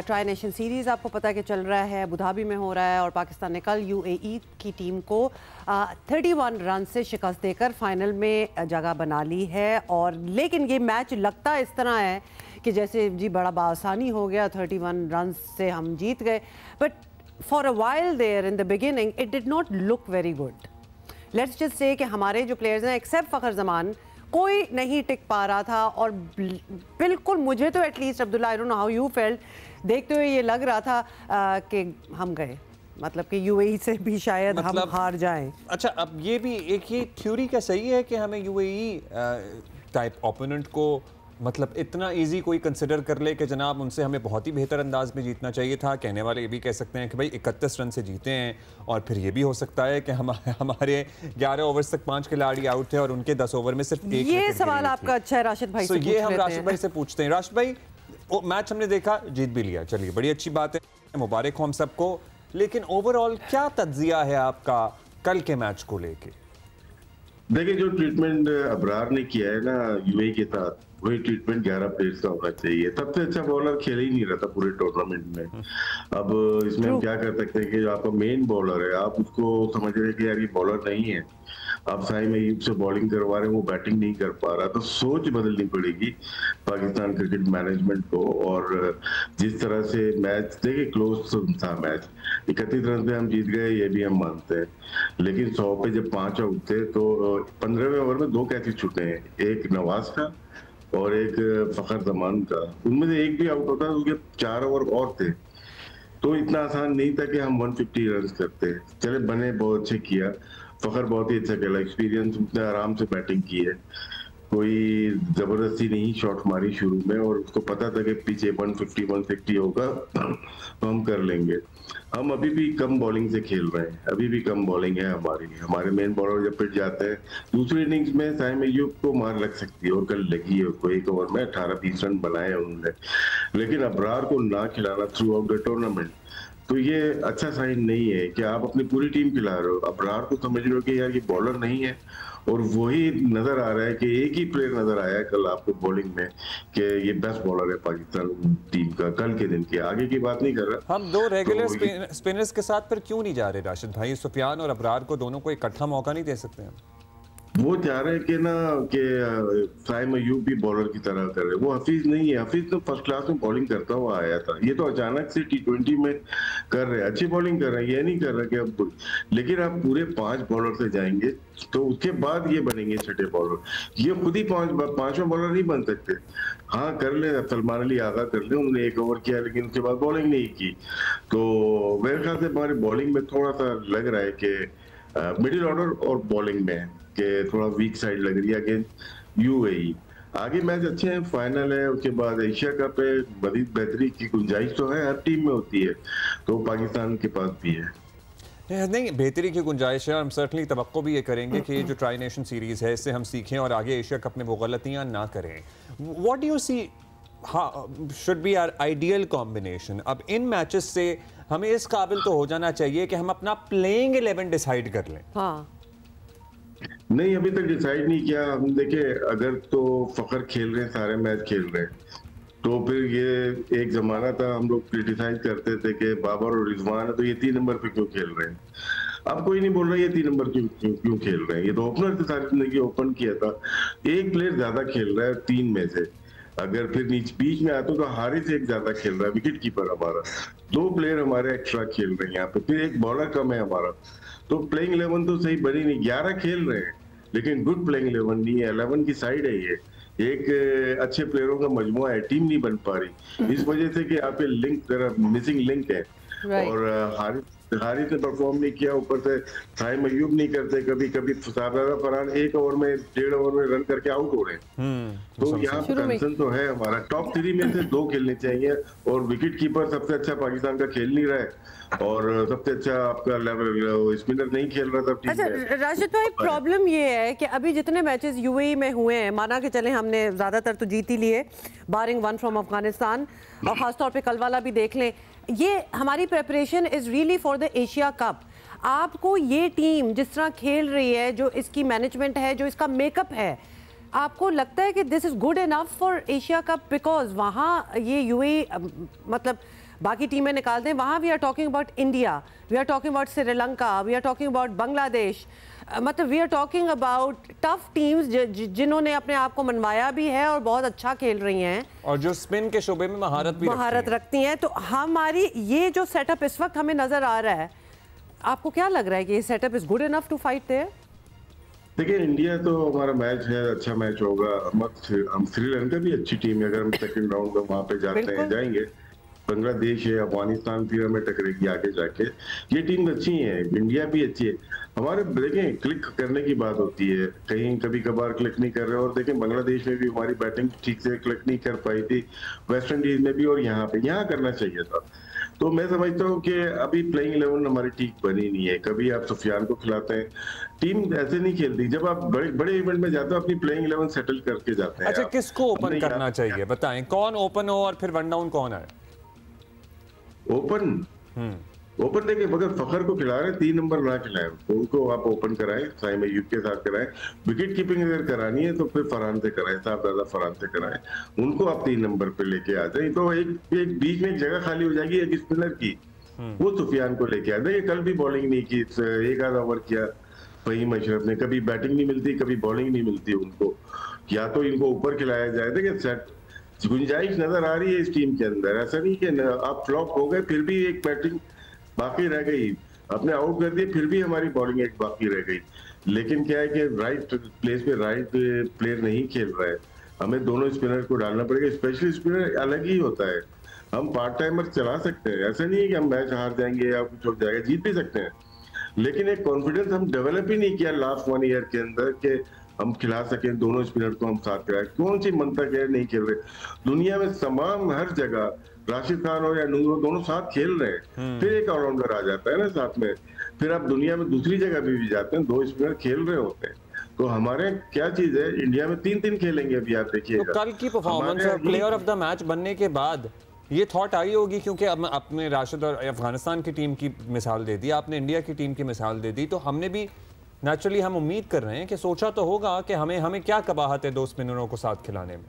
ट्राई नेशन सीरीज़ आपको पता है कि चल रहा है, अबू धाबी में हो रहा है और पाकिस्तान ने कल यूएई की टीम को 31 रन से शिकस्त देकर फाइनल में जगह बना ली है। और लेकिन ये मैच लगता इस तरह है कि जैसे जी बड़ा बासानी हो गया, 31 रन से हम जीत गए, but for a while there in the beginning it did not look very good. Let's just say कि हमारे जो प्लेयर्स हैं एक्सेप्ट फ़खर जमान, कोई नहीं टिक पा रहा था। और बिल्कुल मुझे तो at least Abdullah, I don't know how you felt, देखते हुए ये लग रहा था कि हम गए, मतलब कि यूएई से भी शायद हम हार जाएं। अच्छा, अब ये भी एक ही थ्योरी का सही है कि हमें यूएई टाइप ओपोनेंट को मतलब इतना इजी कोई कंसिडर कर ले कि जनाब उनसे हमें बहुत ही बेहतर अंदाज में जीतना चाहिए था। कहने वाले ये भी कह सकते हैं कि भाई 31 रन से जीते हैं, और फिर ये भी हो सकता है कि हमारे 11 ओवर्स तक 5 खिलाड़ी आउट थे और उनके 10 ओवर में सिर्फ एक। ये सवाल आपका अच्छा है राशिद भाई से, ये हम राशिद भाई से पूछते हैं। राशिद भाई, मैच हमने देखा, जीत भी लिया, चलिए बड़ी अच्छी बात है, मुबारक हो हम सबको, लेकिन ओवरऑल क्या तज्जिया है आपका कल के मैच को लेके? देखिए, जो ट्रीटमेंट अबरार ने किया है ना यूएई के साथ, वही ट्रीटमेंट 11 प्लेयर्स का होना चाहिए। सबसे अच्छा बॉलर खेल ही नहीं रहा था पूरे टूर्नामेंट में। अब इसमें हम क्या कर सकते हैं कि जो आपका मेन बॉलर है, आप उसको समझ रहे हैं कि यार ये बॉलर नहीं है, आप साइम अयूब से बॉलिंग करवा रहे हैं, वो बैटिंग नहीं कर पा रहा, तो सोच बदलनी पड़ेगी पाकिस्तान क्रिकेट मैनेजमेंट को। और जिस तरह से मैच देखिए, क्लोज था मैच, 31 रन पे हम जीत गए ये भी हम मानते हैं, लेकिन 100 पे जब 5 आउट थे तो 15वें ओवर में 2 कैचेस छूटे हैं, एक नवाज का और एक फखर जमान का। उनमें से एक भी आउट होता है, उसके 4 ओवर और थे, तो इतना आसान नहीं था कि हम 150 रन करते। चले बने, बहुत अच्छे किया, फखर बहुत ही अच्छा खेला, एक्सपीरियंस, उसने आराम से बैटिंग की है। कोई जबरदस्ती नहीं शॉट मारी शुरू में, और उसको पता था कि पीछे 150 160 होगा तो हम कर लेंगे। हम अभी भी कम बॉलिंग से खेल रहे हैं, अभी भी कम बॉलिंग है हमारी। हमारे मेन बॉलर जब पिट जाते हैं, दूसरी इनिंग्स में साइम अय्यूब को मार लग सकती है, और कल लगी है उसको। एक ओवर में 18-20 रन बनाए उन्होंने, लेकिन अबरार को ना खिलाना थ्रू आउट द टूर्नामेंट, तो ये अच्छा साइन नहीं है कि आप अपनी पूरी टीम खिला रहे हो। अबरार को समझ रहे हो कि यार ये बॉलर नहीं है, और वही नजर आ रहा है कि एक ही प्लेयर नजर आया है कल आपको बॉलिंग में कि ये बेस्ट बॉलर है पाकिस्तान टीम का कल के दिन की, आगे की बात नहीं कर रहा। हम दो रेगुलर स्पिनर्स के साथ फिर क्यों नहीं जा रहे राशिद भाई? सुफियान और अबरार को दोनों को इकट्ठा मौका नहीं दे सकते हम? वो चाह रहे हैं कि ना कि साइम अय्यूब भी बॉलर की तरह कर रहे। वो हफीज नहीं है, हफीज तो फर्स्ट क्लास में बॉलिंग करता हुआ आया था, ये तो अचानक से T20 में कर रहे हैं, अच्छी बॉलिंग कर रहे हैं, ये नहीं कर रहे कि अब, लेकिन आप पूरे 5 बॉलर से जाएंगे तो उसके बाद ये बनेंगे छठे बॉलर। ये खुद ही पांचवा बॉलर नहीं बन सकते। हाँ कर ले, सलमान अली आगा कर ले, उन्होंने 1 ओवर किया लेकिन उसके बाद बॉलिंग नहीं की। तो मेरे ख्याल से हमारी बॉलिंग में थोड़ा सा लग रहा है कि मिडिल ऑर्डर और बॉलिंग में कि थोड़ा वीक साइड लग रही है अगेंस्ट यूएई। आगे मैच अच्छे हैं, फाइनल है, उसके बाद एशिया कप है, मजीद बेहतरी की गुंजाइश तो है, हर टीम में होती है, तो पाकिस्तान के पास भी है। नहीं, बेहतरी की गुंजाइश है। हम सर्टनली तवक्को भी ये करेंगे कि जो ट्राई नेशन सीरीज़ है इससे हम सीखें और आगे एशिया कप में वो गलतियाँ ना करें। What do you see should be our ideal combination? अब इन मैचेस से हमें इस काबिल तो हो जाना चाहिए कि हम अपना प्लेइंग 11 डिसाइड कर लें। हाँ नहीं, अभी तक डिसाइड नहीं किया। हम देखे, अगर तो फखर खेल रहे हैं, सारे मैच खेल रहे हैं, तो फिर ये एक जमाना था हम लोग क्रिटिसाइज करते थे कि बाबर और रिजवान है तो ये 3 नंबर पे क्यों खेल रहे हैं। अब कोई नहीं बोल रहा ये 3 नंबर क्यों खेल रहे हैं, ये तो ओपनर से सारी जिंदगी ओपन किया था। एक प्लेयर ज्यादा खेल रहा है 3 में से, अगर फिर बीच में आते तो हारिस एक ज्यादा खेल रहा है, विकेट कीपर हमारा, 2 प्लेयर हमारे एक्स्ट्रा खेल रहे हैं यहाँ पे, फिर एक बॉलर कम है हमारा, तो प्लेइंग 11 तो सही बनी नहीं। 11 खेल रहे हैं लेकिन गुड प्लेइंग 11 नहीं है, 11 की साइड है ये, एक अच्छे प्लेयरों का मजमुआ है, टीम नहीं बन पा रही इस वजह से कि आप पे लिंक मिसिंग लिंक है। और हारिस ने परफॉर्म नहीं किया, ऊपर से साइम अय्यूब नहीं करते, कभी कभी साबरा फरहान 1 ओवर में 1.5 ओवर में रन करके आउट हो रहे हैं। तो यहाँ कंसर्न तो है हमारा। टॉप 3 में से 2 खेलने चाहिए, और विकेट कीपर सबसे अच्छा पाकिस्तान का खेल नहीं रहा है, और सबसे अच्छा आपका लेवल स्पिनर नहीं खेल रहा था। अच्छा राशिद भाई, प्रॉब्लम ये है कि अभी जितने मैचेस यूएई में हुए हैं, माना कि चले हमने ज्यादातर तो जीत ही लिए, बारिंग 1 फ्रॉम अफगानिस्तान, और खासतौर पे कल वाला भी देख लें, ये हमारी preparation is really for the Asia cup. आपको ये टीम जिस तरह खेल रही है, जो इसकी मैनेजमेंट है, जो इसका मेकअप है, आपको लगता है कि this is good enough for Asia cup? Because वहाँ ये यूएई मतलब बाकी टीमें निकाल दें, वहाँ we are talking about India, we are talking about Sri Lanka, we are talking about Bangladesh, मतलब we are talking about tough teams जिन्होंने अपने आप को मनवाया भी है और बहुत अच्छा खेल रही हैं, और जो स्पिन के शोबे में महारत रखती हैं। तो हमारी ये जो सेटअप इस वक्त हमें नजर आ रहा है, आपको क्या लग रहा है कि ये setup is good enough to fight there? देखिए, इंडिया तो हमारा मैच है, अच्छा मैच होगा। हम श्रीलंका भी अच्छी टीम है, अगर हम सेकंड राउंड में वहां पे जाते हैं, जाएंगे। बांग्लादेश है, अफगानिस्तान फिर हमें टकरेगी आगे जाके। ये टीम अच्छी है, इंडिया भी अच्छी है। हमारे देखें क्लिक करने की बात होती है, कहीं कभी कभार क्लिक नहीं कर रहे, और देखें बांग्लादेश में भी हमारी बैटिंग ठीक से क्लिक नहीं कर पाई थी, वेस्ट इंडीज में भी, और यहाँ करना चाहिए था। तो मैं समझता हूँ कि अभी प्लेइंग 11 हमारी ठीक बनी नहीं है। कभी आप सुफियान को खिलाते हैं, टीम ऐसे नहीं खेलती। जब आप बड़े इवेंट में जाते हो अपनी प्लेइंग 11 सेटल करके जाते हैं। अच्छा, किसको ओपन करना चाहिए बताएं, कौन ओपन हो और फिर वन डाउन कौन आए? ओपन देखिए, मगर फखर को खिला रहे 3 नंबर ना खिलाएं, तो उनको आप ओपन कराएं, साइम अय्यूब के साथ कराएं। विकेट कीपिंग अगर करानी है तो फिर फरहान से कराएं, साहबजादा फरहान से कराएं, उनको आप 3 नंबर पे लेके आ जाए, तो एक बीच में एक जगह खाली हो जाएगी एक स्पिनर की, वो सुफियान को लेके आ जाए। कल भी बॉलिंग नहीं की, 1 आधा ओवर किया फहीम अशरफ ने, कभी बैटिंग नहीं मिलती, कभी बॉलिंग नहीं मिलती उनको, या तो इनको ऊपर खिलाया जाए। देखिए सेट गुंजाइश नजर आ रही है इस टीम के अंदर, ऐसा नहीं कि आप फ्लॉप हो गए फिर भी एक बैटिंग बाकी रह गई, अपने आउट कर दिए फिर भी हमारी बॉलिंग एक बाकी रह गई। लेकिन क्या है कि राइट प्लेस पे राइट प्लेयर नहीं खेल रहा है, हमें दोनों स्पिनर को डालना पड़ेगा। स्पेशली स्पिनर अलग ही होता है, हम पार्ट टाइमर चला सकते हैं, ऐसा नहीं है कि हम मैच हार जाएंगे या कुछ हो जाएगा, जीत भी सकते हैं, लेकिन एक कॉन्फिडेंस हम डेवलप ही नहीं किया लास्ट 1 ईयर के अंदर कि हम खिला सकें, दोनों स्पिनर को हम साथ खिलाएं। कौन सी मंतक है नहीं खेल रहे? दुनिया में तमाम हर जगह राशिद खान हो या नूर हो, दोनों साथ खेल रहे हैं, फिर एक ऑलराउंडर आ जाता है ना साथ में। फिर आप दुनिया में दूसरी जगह भी जाते हैं, 2 स्पिनर खेल रहे होते हैं। तो हमारे क्या चीज है, इंडिया में 3-3 खेलेंगे अभी, आप देखिएगा। तो कल की परफॉर्मेंस और प्लेयर ऑफ द मैच बनने के बाद ये थॉट आई होगी, क्योंकि अब आपने राशिद और अफगानिस्तान की टीम की मिसाल दे दी, आपने इंडिया की टीम की मिसाल दे दी, तो हमने भी नेचुरली हम उम्मीद कर रहे हैं कि सोचा तो होगा कि हमें क्या कबाहत है 2 स्पिनरों को साथ खिलाने में।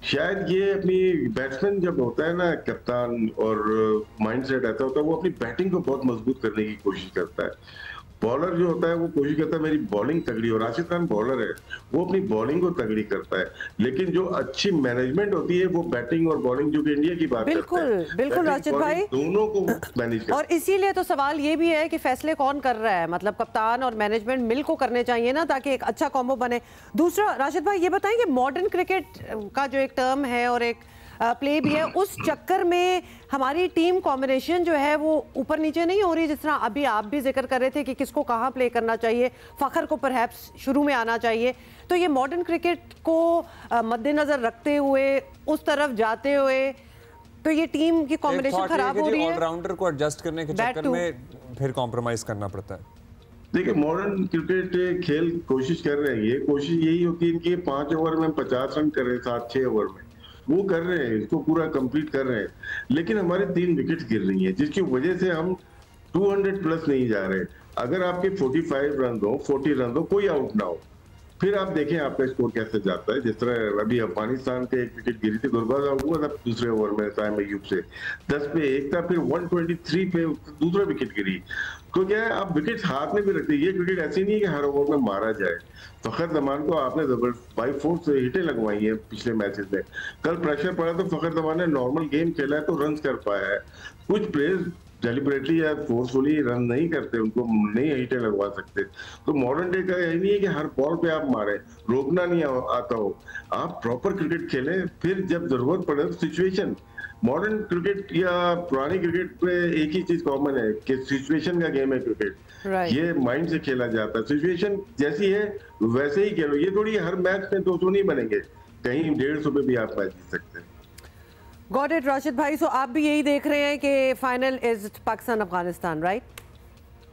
शायद ये अपनी बैट्समैन जब होता है ना कप्तान, और माइंडसेट ऐसा होता है, वो अपनी बैटिंग को बहुत मजबूत करने की कोशिश करता है। बॉलर जो होता है वो कोशिश करता है मेरी बॉलिंग तगड़ी हो। राशिद खान बॉलर है, वो अपनी बॉलिंग को तगड़ी करता है, लेकिन जो अच्छी मैनेजमेंट होती है वो बैटिंग और बॉलिंग, जो कि इंडिया की बात बिल्कुल करते हैं, बिल्कुल राशिद भाई, दोनों को मैनेज करते हैं। और इसीलिए तो सवाल ये भी है कि फैसले कौन कर रहा है, मतलब कप्तान और मैनेजमेंट मिल को करने चाहिए ना, ताकि एक अच्छा कॉम्बो बने। दूसरा राशिद भाई ये बताएं कि मॉडर्न क्रिकेट का जो एक टर्म है और एक प्ले भी है, उस चक्कर में हमारी टीम कॉम्बिनेशन जो है वो ऊपर नीचे नहीं हो रही, जिस तरह अभी आप भी जिक्र कर रहे थे कि किसको कहाँ प्ले करना चाहिए, फ़खर को परहैप्स शुरू में आना चाहिए। तो ये मॉडर्न क्रिकेट को मद्देनज़र रखते हुए, उस तरफ जाते हुए, तो ये टीम की कॉम्बिनेशन खराब हो रही है। ऑलराउंडर को एडजस्ट करने के चक्कर में फिर कॉम्प्रोमाइज करना पड़ता है। देखिए मॉडर्न क्रिकेट खेल कोशिश कर रहे हैं, ये कोशिश यही होती है कि 5 ओवर में 50 रन कर रहे हैं, 7-6 ओवर में वो कर रहे हैं, इसको पूरा कंप्लीट कर रहे हैं, लेकिन हमारे 3 विकेट गिर रही हैं, जिसकी वजह से हम 200 प्लस नहीं जा रहे। अगर आपके 45 रन दो, 40 रन दो, कोई आउट ना हो, फिर आप देखें आपका स्कोर कैसे जाता है। जिस तरह अभी अफगानिस्तान पे 1 विकेट गिरी थी, गुरबाज आउट हुआ था दूसरे ओवर में साइम अय्यूब से, 10 पे 1 था, फिर 123 पे दूसरा विकेट गिरी। तो क्या है, आप विकेट हाथ में भी रखते हैं। ये क्रिकेट ऐसी नहीं है कि हर ओवर में मारा जाए। फखर जमान को आपने जबरदस्त बाई फोर्स से हिटें लगवाई हैं पिछले मैचेस में। कल प्रेशर पड़ा तो फखर जमान ने नॉर्मल गेम खेला है तो रन कर पाया है। कुछ प्लेयर्स डेलिबरेटली या फोर्सफुली रन नहीं करते, उनको नहीं हिटें लगवा सकते। तो मॉडर्न डे का यही नहीं है कि हर बॉल पे आप मारे, रोकना नहीं आता हो, आप प्रॉपर क्रिकेट खेलें, फिर जब जरूरत पड़े तो सिचुएशन। मॉडर्न क्रिकेट या पुरानी क्रिकेट पे एक ही चीज कॉमन है कि सिचुएशन का गेम है क्रिकेट। ये माइंड से खेला जाता है, सिचुएशन जैसी है वैसे ही खेलो। ये थोड़ी हर मैच में 200 नहीं बनेंगे, कहीं 150 पे भी आप मैच जीत सकते हैं। गॉट इट राशिद भाई, सो आप भी यही देख रहे हैं कि final is Pakistan Afghanistan, right?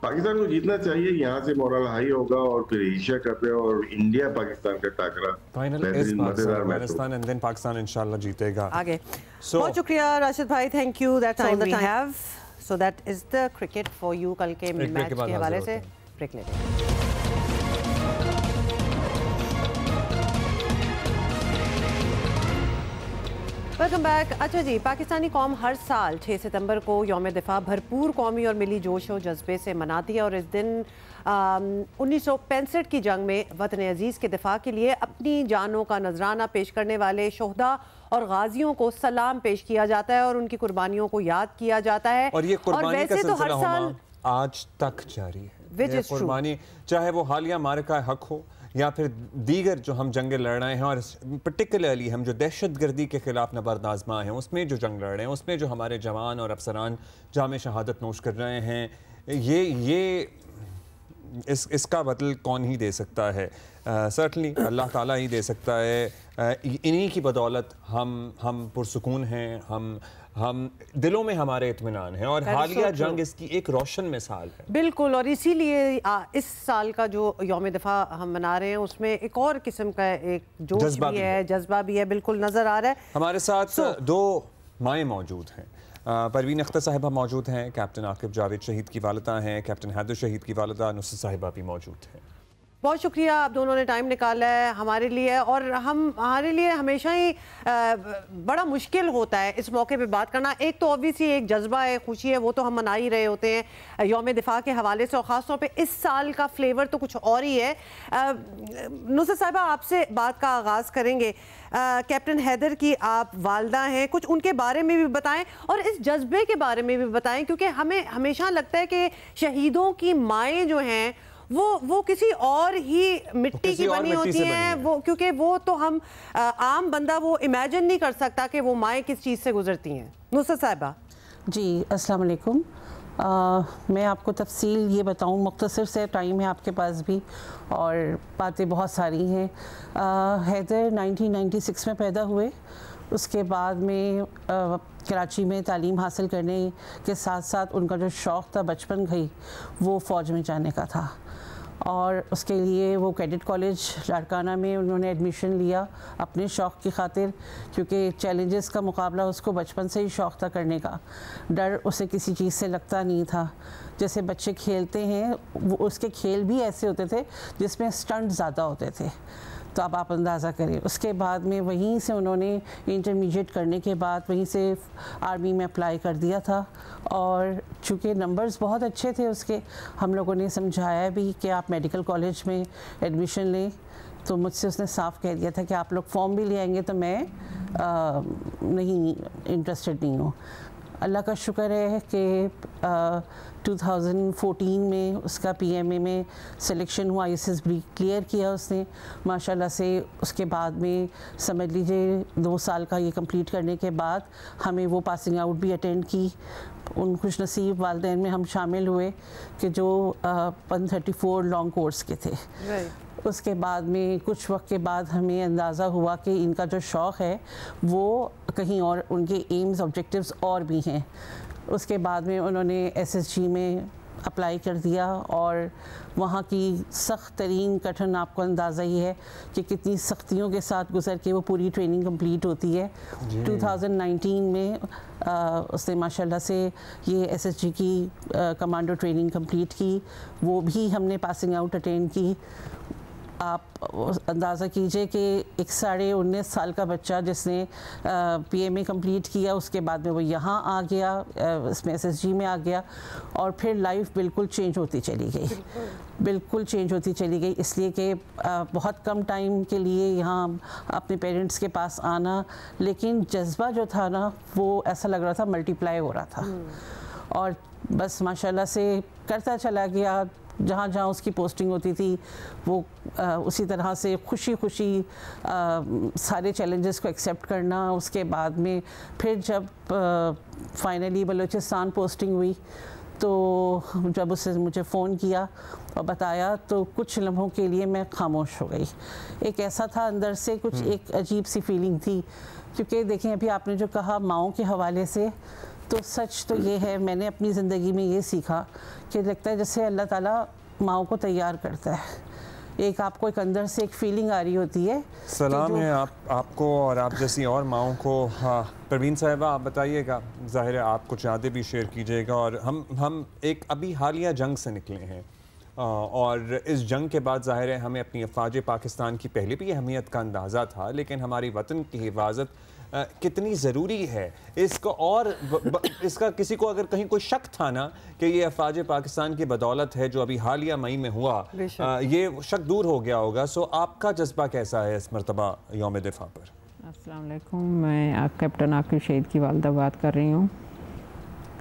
Pakistan को जीतना चाहिए, यहाँ से मोरल हाई होगा और फिर एशिया कप है और इंडिया पाकिस्तान का टाकरा final is Pakistan and then Pakistan इंशाल्लाह जीतेगा आगे। बहुत शुक्रिया राशिद भाई, thank you. That's all the time we have, so that is the cricket for you. कल के मैच के हवाले से ब्रेक लेते हैं। Welcome back. अच्छा जी, पाकिस्तानी कौम हर साल 6 सितंबर को यौम दिफा भरपूर कौमी और मिली जोश और जज्बे से मनाती है और इस दिन 1965 की जंग में वतन अजीज़ के दिफा के लिए अपनी जानों का नजराना पेश करने वाले शोहदा और गाजियों को सलाम पेश किया जाता है और उनकी कुर्बानियों को याद किया जाता है। और ये कुर्बानी का तो हर साल आज तक जारी है। ये कुर्बानी चाहे वो हालिया मारका हक हो या फिर दीगर जो हम जंगें लड़ रहे हैं, और पर्टिकुलरली हम जो दहशतगर्दी के खिलाफ नबर्द आजमा हैं उसमें जो जंग लड़ रहे हैं, उसमें जो हमारे जवान और अफसरान जामे शहादत नोश कर रहे हैं, ये इसका बदल कौन ही दे सकता है? सर्टनली अल्लाह ताला ही दे सकता है। इन्हीं की बदौलत हम पुरसुकून हैं, हम दिलों में हमारे इत्मीनान है और हालिया जंग इसकी एक रोशन मिसाल है। बिल्कुल, और इसीलिए इस साल का जो यौम दिफा हम मना रहे हैं उसमें एक और किस्म का एक जोश भी है, जज्बा भी है, बिल्कुल नजर आ रहा है। हमारे साथ 2 माएँ मौजूद हैं। परवीन अख्तर साहिबा मौजूद हैं, कैप्टन आकिब जावेद शहीद की वालिदा हैं, कैप्टन हैदर शहीद की वालिदा नुसरत साहिबा भी मौजूद हैं। बहुत शुक्रिया, आप दोनों ने टाइम निकाला है हमारे लिए, और हमारे लिए हमेशा ही बड़ा मुश्किल होता है इस मौके पे बात करना। एक तो ऑब्वियसली एक जज्बा है, खुशी है, वो तो हम मना ही रहे होते हैं यौम दिफा के हवाले से, और ख़ास तौर पे इस साल का फ्लेवर तो कुछ और ही है। नुसरत साहिबा, आपसे बात का आगाज़ करेंगे। कैप्टन हैदर की आप वालदा हैं, कुछ उनके बारे में भी बताएं और इस जज्बे के बारे में भी बताएं, क्योंकि हमें हमेशा लगता है कि शहीदों की माएँ जो हैं वो किसी और ही मिट्टी की बनी होती हैं, वो क्योंकि वो तो हम आम बंदा वो इमेजिन नहीं कर सकता कि वो माएँ किस चीज़ से गुजरती हैं। नुसरत साहिबा जी, अस्सलाम वालेकुम। मैं आपको तफसील ये बताऊं, मुख्तसर से टाइम है आपके पास भी और बातें बहुत सारी हैं। हैदर 1996 में पैदा हुए। उसके बाद में कराची में तालीम हासिल करने के साथ साथ उनका जो शौक़ था बचपन का ही, वो फ़ौज में जाने का था और उसके लिए वो कैडेट कॉलेज लाड़काना में उन्होंने एडमिशन लिया अपने शौक़ की खातिर, क्योंकि चैलेंजेस का मुकाबला उसको बचपन से ही शौक़ था करने का। डर उसे किसी चीज़ से लगता नहीं था। जैसे बच्चे खेलते हैं, वो उसके खेल भी ऐसे होते थे जिसमें स्टंट ज़्यादा होते थे, तो अब आप अंदाज़ा करें। उसके बाद में वहीं से उन्होंने इंटरमीडिएट करने के बाद वहीं से आर्मी में अप्लाई कर दिया था और चूँकि नंबर्स बहुत अच्छे थे उसके, हम लोगों ने समझाया भी कि आप मेडिकल कॉलेज में एडमिशन लें, तो मुझसे उसने साफ कह दिया था कि आप लोग फॉर्म भी ले आएंगे तो मैं नहीं इंटरेस्टेड नहीं हूँ। अल्लाह का शुक्र है कि 2014 में उसका PMA में सिलेक्शन हुआ, ISS भी क्लियर किया उसने माशाल्लाह से। उसके बाद में समझ लीजिए 2 साल का ये कंप्लीट करने के बाद हमें वो पासिंग आउट भी अटेंड की। उन खुशनसीब वालिदैन में हम शामिल हुए कि जो 134 लॉन्ग कोर्स के थे। उसके बाद में कुछ वक्त के बाद हमें अंदाज़ा हुआ कि इनका जो शौक़ है वो कहीं और, उनके एम्स ऑब्जेक्टिव्स और भी हैं। उसके बाद में उन्होंने SSG में अप्लाई कर दिया और वहाँ की सख्त तरीन कठिन, आपको अंदाज़ा ही है कि कितनी सख्तियों के साथ गुजर के वो पूरी ट्रेनिंग कंप्लीट होती है। 2019 में उसने माशाल्लाह से ये SSG की कमांडो ट्रेनिंग कंप्लीट की, वो भी हमने पासिंग आउट अटेंड की। आप अंदाज़ा कीजिए कि एक 19.5 साल का बच्चा जिसने PMA कंप्लीट किया, उसके बाद में वो यहाँ आ गया, इसमें SSG में आ गया और फिर लाइफ बिल्कुल चेंज होती चली गई, बिल्कुल चेंज होती चली गई। इसलिए कि बहुत कम टाइम के लिए यहाँ अपने पेरेंट्स के पास आना, लेकिन जज्बा जो था ना वो ऐसा लग रहा था मल्टीप्लाई हो रहा था और बस माशाल्लाह से करता चला गया। जहाँ जहाँ उसकी पोस्टिंग होती थी वो उसी तरह से खुशी खुशी सारे चैलेंजेस को एक्सेप्ट करना। उसके बाद में फिर जब फाइनली बलूचिस्तान पोस्टिंग हुई तो जब उसने मुझे फ़ोन किया और बताया तो कुछ लम्हों के लिए मैं खामोश हो गई। एक ऐसा था अंदर से कुछ एक अजीब सी फीलिंग थी, क्योंकि देखें अभी आपने जो कहा माओं के हवाले से, तो सच तो ये है, मैंने अपनी ज़िंदगी में ये सीखा कि लगता है जैसे अल्लाह ताला माओं को तैयार करता है। एक आपको एक अंदर से एक फीलिंग आ रही होती है। सलाम है आपको और आप जैसी और माओं को। हाँ परवीन साहिबा, आप बताइएगा, ज़ाहिर है आप कुछ यादें भी शेयर कीजिएगा। और हम एक अभी हालिया जंग से निकले हैं और इस जंग के बाद ज़ाहिर है हमें अपनी अफ़वाज पाकिस्तान की पहले भी अहमियत का अंदाज़ा था, लेकिन हमारी वतन की हिफाजत कितनी ज़रूरी है इसको, और इसका किसी को अगर कहीं कोई शक था ना कि ये अफ़वाज पाकिस्तान की बदौलत है जो अभी हालिया मई में हुआ, ये शक दूर हो गया होगा। सो आपका जज्बा कैसा है इस मरतबा यौम दिफा पर? अस्सलाम वालेकुम, मैं कैप्टन आकिब शहीद की वालदा बात कर रही हूँ।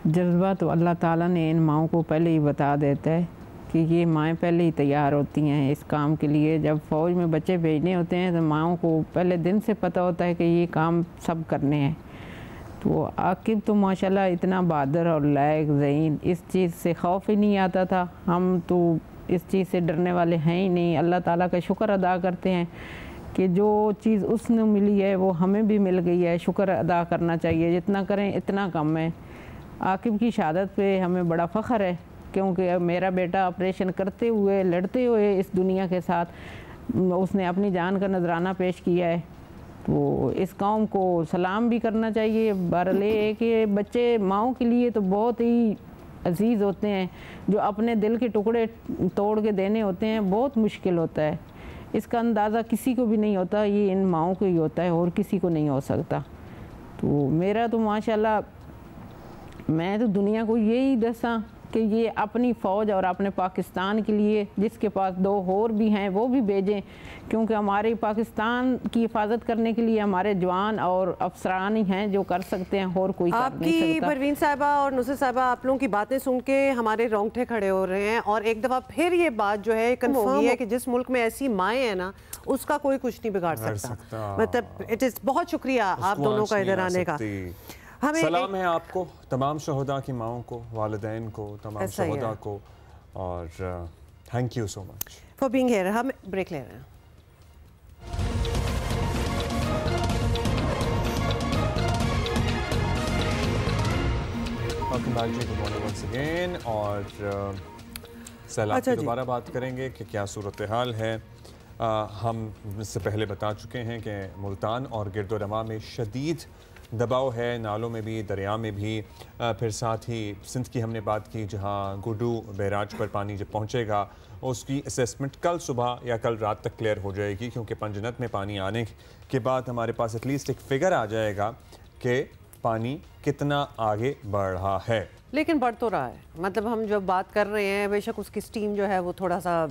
जज्बा तो अल्लाह ताला ने इन माओं को पहले ही बता देता है कि ये माएँ पहले ही तैयार होती हैं इस काम के लिए। जब फ़ौज में बच्चे भेजने होते हैं तो माओं को पहले दिन से पता होता है कि ये काम सब करने हैं। तो आकिब तो माशाल्लाह इतना बहादुर और लायक ज़हीन, इस चीज़ से खौफ ही नहीं आता था। हम तो इस चीज़ से डरने वाले हैं ही नहीं। अल्लाह ताला का शुक्र अदा करते हैं कि जो चीज़ उसने मिली है वो हमें भी मिल गई है। शुक्र अदा करना चाहिए, जितना करें इतना कम है। आकिब की शहादत पे हमें बड़ा फ़ख्र है, क्योंकि मेरा बेटा ऑपरेशन करते हुए, लड़ते हुए इस दुनिया के साथ उसने अपनी जान का नजराना पेश किया है। तो इस कौम को सलाम भी करना चाहिए। बहरहाल है कि बच्चे माओं के लिए तो बहुत ही अजीज़ होते हैं, जो अपने दिल के टुकड़े तोड़ के देने होते हैं, बहुत मुश्किल होता है। इसका अंदाज़ा किसी को भी नहीं होता, ये इन माओं को ही होता है और किसी को नहीं हो सकता। तो मेरा तो माशाल्लाह, मैं तो दुनिया को यही दसा कि ये अपनी फ़ौज और अपने पाकिस्तान के लिए, जिसके पास 2 और भी हैं वो भी भेजें, क्योंकि हमारे पाकिस्तान की हिफाजत करने के लिए हमारे जवान और अफसरान ही हैं जो कर सकते हैं, और कोई कर नहीं सकता। आपकी परवीन साहिबा और नुसरत साहिबा, आप लोगों की बातें सुन के हमारे रोंगटे खड़े हो रहे हैं और एक दफ़ा फिर ये बात जो है कन्फर्म है कि जिस मुल्क में ऐसी माएँ हैं ना, उसका कोई कुछ नहीं बिगाड़ सकता। मतलब इट इज़, बहुत शुक्रिया आप दोनों का इधर आने का। सलाम है आपको, तमाम शहदा की माओं को, वालिदैन को, तमाम शहदा को, और thank you so much for being here. हम ब्रेक ले रहे हैं। वेलकम बैक जी, गुड मॉर्निंग वंस अगेन। और सैलाब की दोबारा बात करेंगे कि क्या सूरत हाल है। हम इससे पहले बता चुके हैं कि मुल्तान और गिरदोरमा में शदीद दबाव है, नालों में भी, दरिया में भी। फिर साथ ही सिंध की हमने बात की, जहां गुडू बैराज पर पानी जब पहुंचेगा उसकी असेसमेंट कल सुबह या कल रात तक क्लियर हो जाएगी, क्योंकि पंजनत में पानी आने के बाद हमारे पास एटलीस्ट एक फिगर आ जाएगा कि पानी कितना आगे बढ़ रहा है। लेकिन बढ़ तो रहा है, मतलब हम जब बात कर रहे हैं बेशक उसकी स्टीम जो है वो थोड़ा सा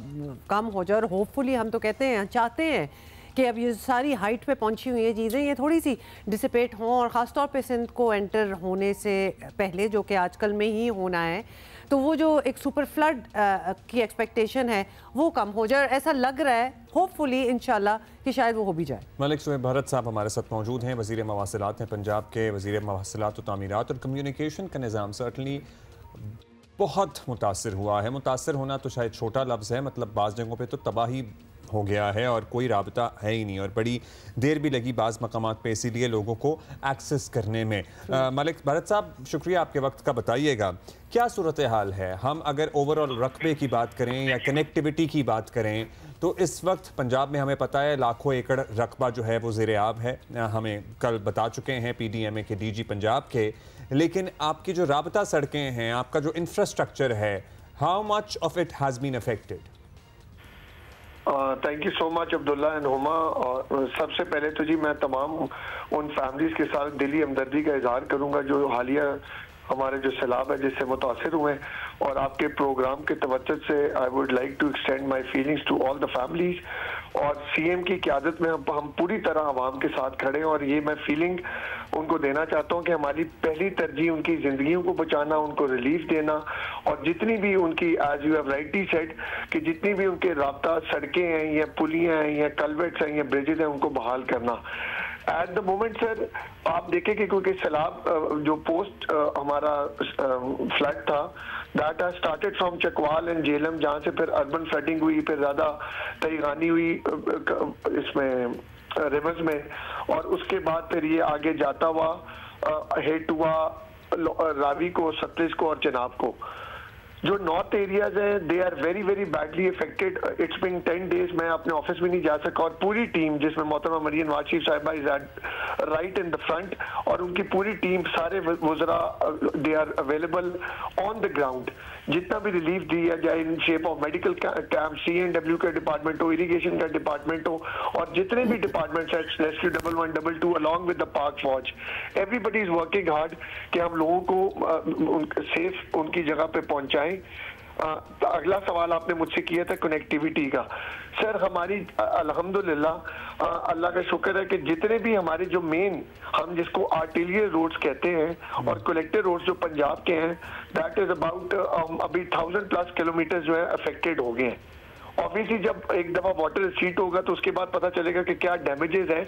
कम हो जाए, और होपफुली हम तो कहते हैं, चाहते हैं कि अब ये सारी हाइट पे पहुंची हुई ये चीज़ें ये थोड़ी सी डिसिपेट हों, और ख़ास तौर पे सिंध को एंटर होने से पहले, जो कि आजकल में ही होना है, तो वो जो एक सुपर फ्लड की एक्सपेक्टेशन है वो कम हो जाए। और ऐसा लग रहा है होपफुली इंशाल्लाह कि शायद वो हो भी जाए। मलिक सुहेब भरत साहब हमारे साथ मौजूद हैं, वज़ीर मवासिलात हैं पंजाब के। वज़ीर मवासिलात और तामीरात और कम्युनिकेशन का निज़ाम सर्टनली बहुत मुतासर हुआ है। मुतासर होना तो शायद छोटा लफ्ज़ है, मतलब बाज़ जगहों पे तो तबाही हो गया है और कोई राबता है ही नहीं, और बड़ी देर भी लगी बाज़ मकामात पे इसीलिए लोगों को एक्सेस करने में। मलिक भरत साहब, शुक्रिया आपके वक्त का। बताइएगा क्या सूरत हाल है। हम अगर ओवरऑल रकबे की बात करें या कनेक्टिविटी की बात करें तो इस वक्त पंजाब में हमें पता है लाखों एकड़ रकबा जो है वो ज़ेरे आब है, हमें कल बता चुके हैं PDMA के DG पंजाब के। लेकिन आपकी जो राबता सड़कें हैं, आपका जो इंफ्रास्ट्रक्चर है, how much of it has been affected? Thank you so much Abdullah and Huma. और सबसे पहले तो जी मैं तमाम उन फैमिलीज़ के साथ दिली हमदर्दी का इजहार करूंगा जो हालिया हमारे जो सैलाब है जिससे मुतासिर हुए, और आपके प्रोग्राम के तवज्जुह से I would like to extend my feelings to all the families. और CM की क़यादत में हम पूरी तरह आवाम के साथ खड़े हैं, और ये मैं फीलिंग उनको देना चाहता हूँ कि हमारी पहली तरजीह उनकी ज़िंदगियों को बचाना, उनको रिलीफ देना, और जितनी भी उनकी, as you have rightly said, कि जितनी भी उनके राब्ता सड़कें हैं या पुलियाँ हैं या कल्वर्ट्स हैं या ब्रिजेस हैं उनको बहाल करना। एट द मोमेंट सर आप देखें कि क्योंकि सैलाब जो पोस्ट हमारा फ्लड था, that has started from Chakwal and Jhelum, जहाँ से फिर अर्बन फ्लडिंग हुई, फिर ज़्यादा तयगानी हुई इसमें रिवर्स में, और उसके बाद फिर ये आगे जाता हुआ हिट हुआ रावी को, सतलुज को और चनाब को। जो नॉर्थ एरियाज हैं they are very very badly affected. It's been 10 days, मैं अपने ऑफिस में नहीं जा सका, और पूरी टीम जिसमें मोहतरमा मरियम नवाज शरीफ साहिबा is at right in the front, और उनकी पूरी टीम, सारे वज़रा, they are available on the ground. जितना भी रिलीफ दिया जाए in shape of medical camp, CNW का डिपार्टमेंट हो, इरीगेशन का डिपार्टमेंट हो, और जितने भी डिपार्टमेंट्स हैं, रेस्क्यू 111, 2 अलॉन्ग विद द पाक फौज, एवरीबडी इज वर्किंग हार्ड कि हम लोगों को सेफ उनकी जगह पे पहुंचाएं। अगला सवाल आपने मुझसे किया था कनेक्टिविटी का। सर हमारी अल्हम्दुलिल्लाह अल्लाह का शुक्र है कि जितने भी हमारे जो मेन, हम जिसको आर्टिलियर रोड्स कहते हैं और कलेक्टर रोड्स जो पंजाब के हैं, दैट इज अबाउट अभी 1000+ किलोमीटर जो है अफेक्टेड हो गए हैं। ऑब्वियसली जब एक दफा वाटर रिसीट होगा तो उसके बाद पता चलेगा कि क्या डैमेजेस हैं।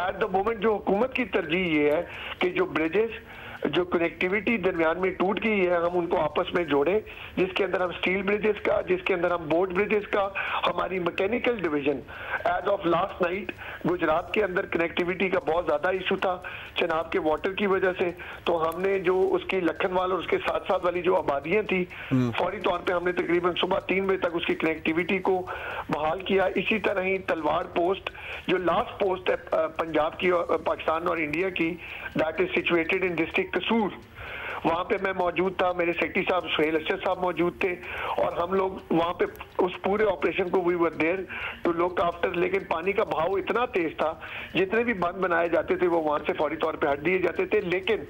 एट द मोमेंट जो हुकूमत की तरजीह ये है कि जो ब्रिजेस, जो कनेक्टिविटी दरमियान में टूट गई है, हम उनको आपस में जोड़ें, जिसके अंदर हम स्टील ब्रिजेस का, जिसके अंदर हम बोर्ड ब्रिजेस का, हमारी mechanical division, as of last night Gujrat के अंदर कनेक्टिविटी का बहुत ज़्यादा इशू था चनाब के वाटर की वजह से, तो हमने जो उसकी लखनवाल और उसके साथ साथ वाली जो आबादियाँ थी, फौरी तौर पर हमने तकरीबन सुबह 3 बजे तक उसकी कनेक्टिविटी को बहाल किया। इसी तरह ही तलवार पोस्ट जो लास्ट पोस्ट है पंजाब की, पाकिस्तान और इंडिया की, that is situated in district कसूर, वहाँ पे मैं मौजूद था, मेरे सेक्रेटरी साहब सुहेल अशरफ साहब मौजूद थे, और हम लोग वहाँ पे उस पूरे ऑपरेशन को we were there to look after. लेकिन पानी का बहाव इतना तेज था, जितने भी बंद बनाए जाते थे वो वहाँ से फौरी तौर पे हट दिए जाते थे। लेकिन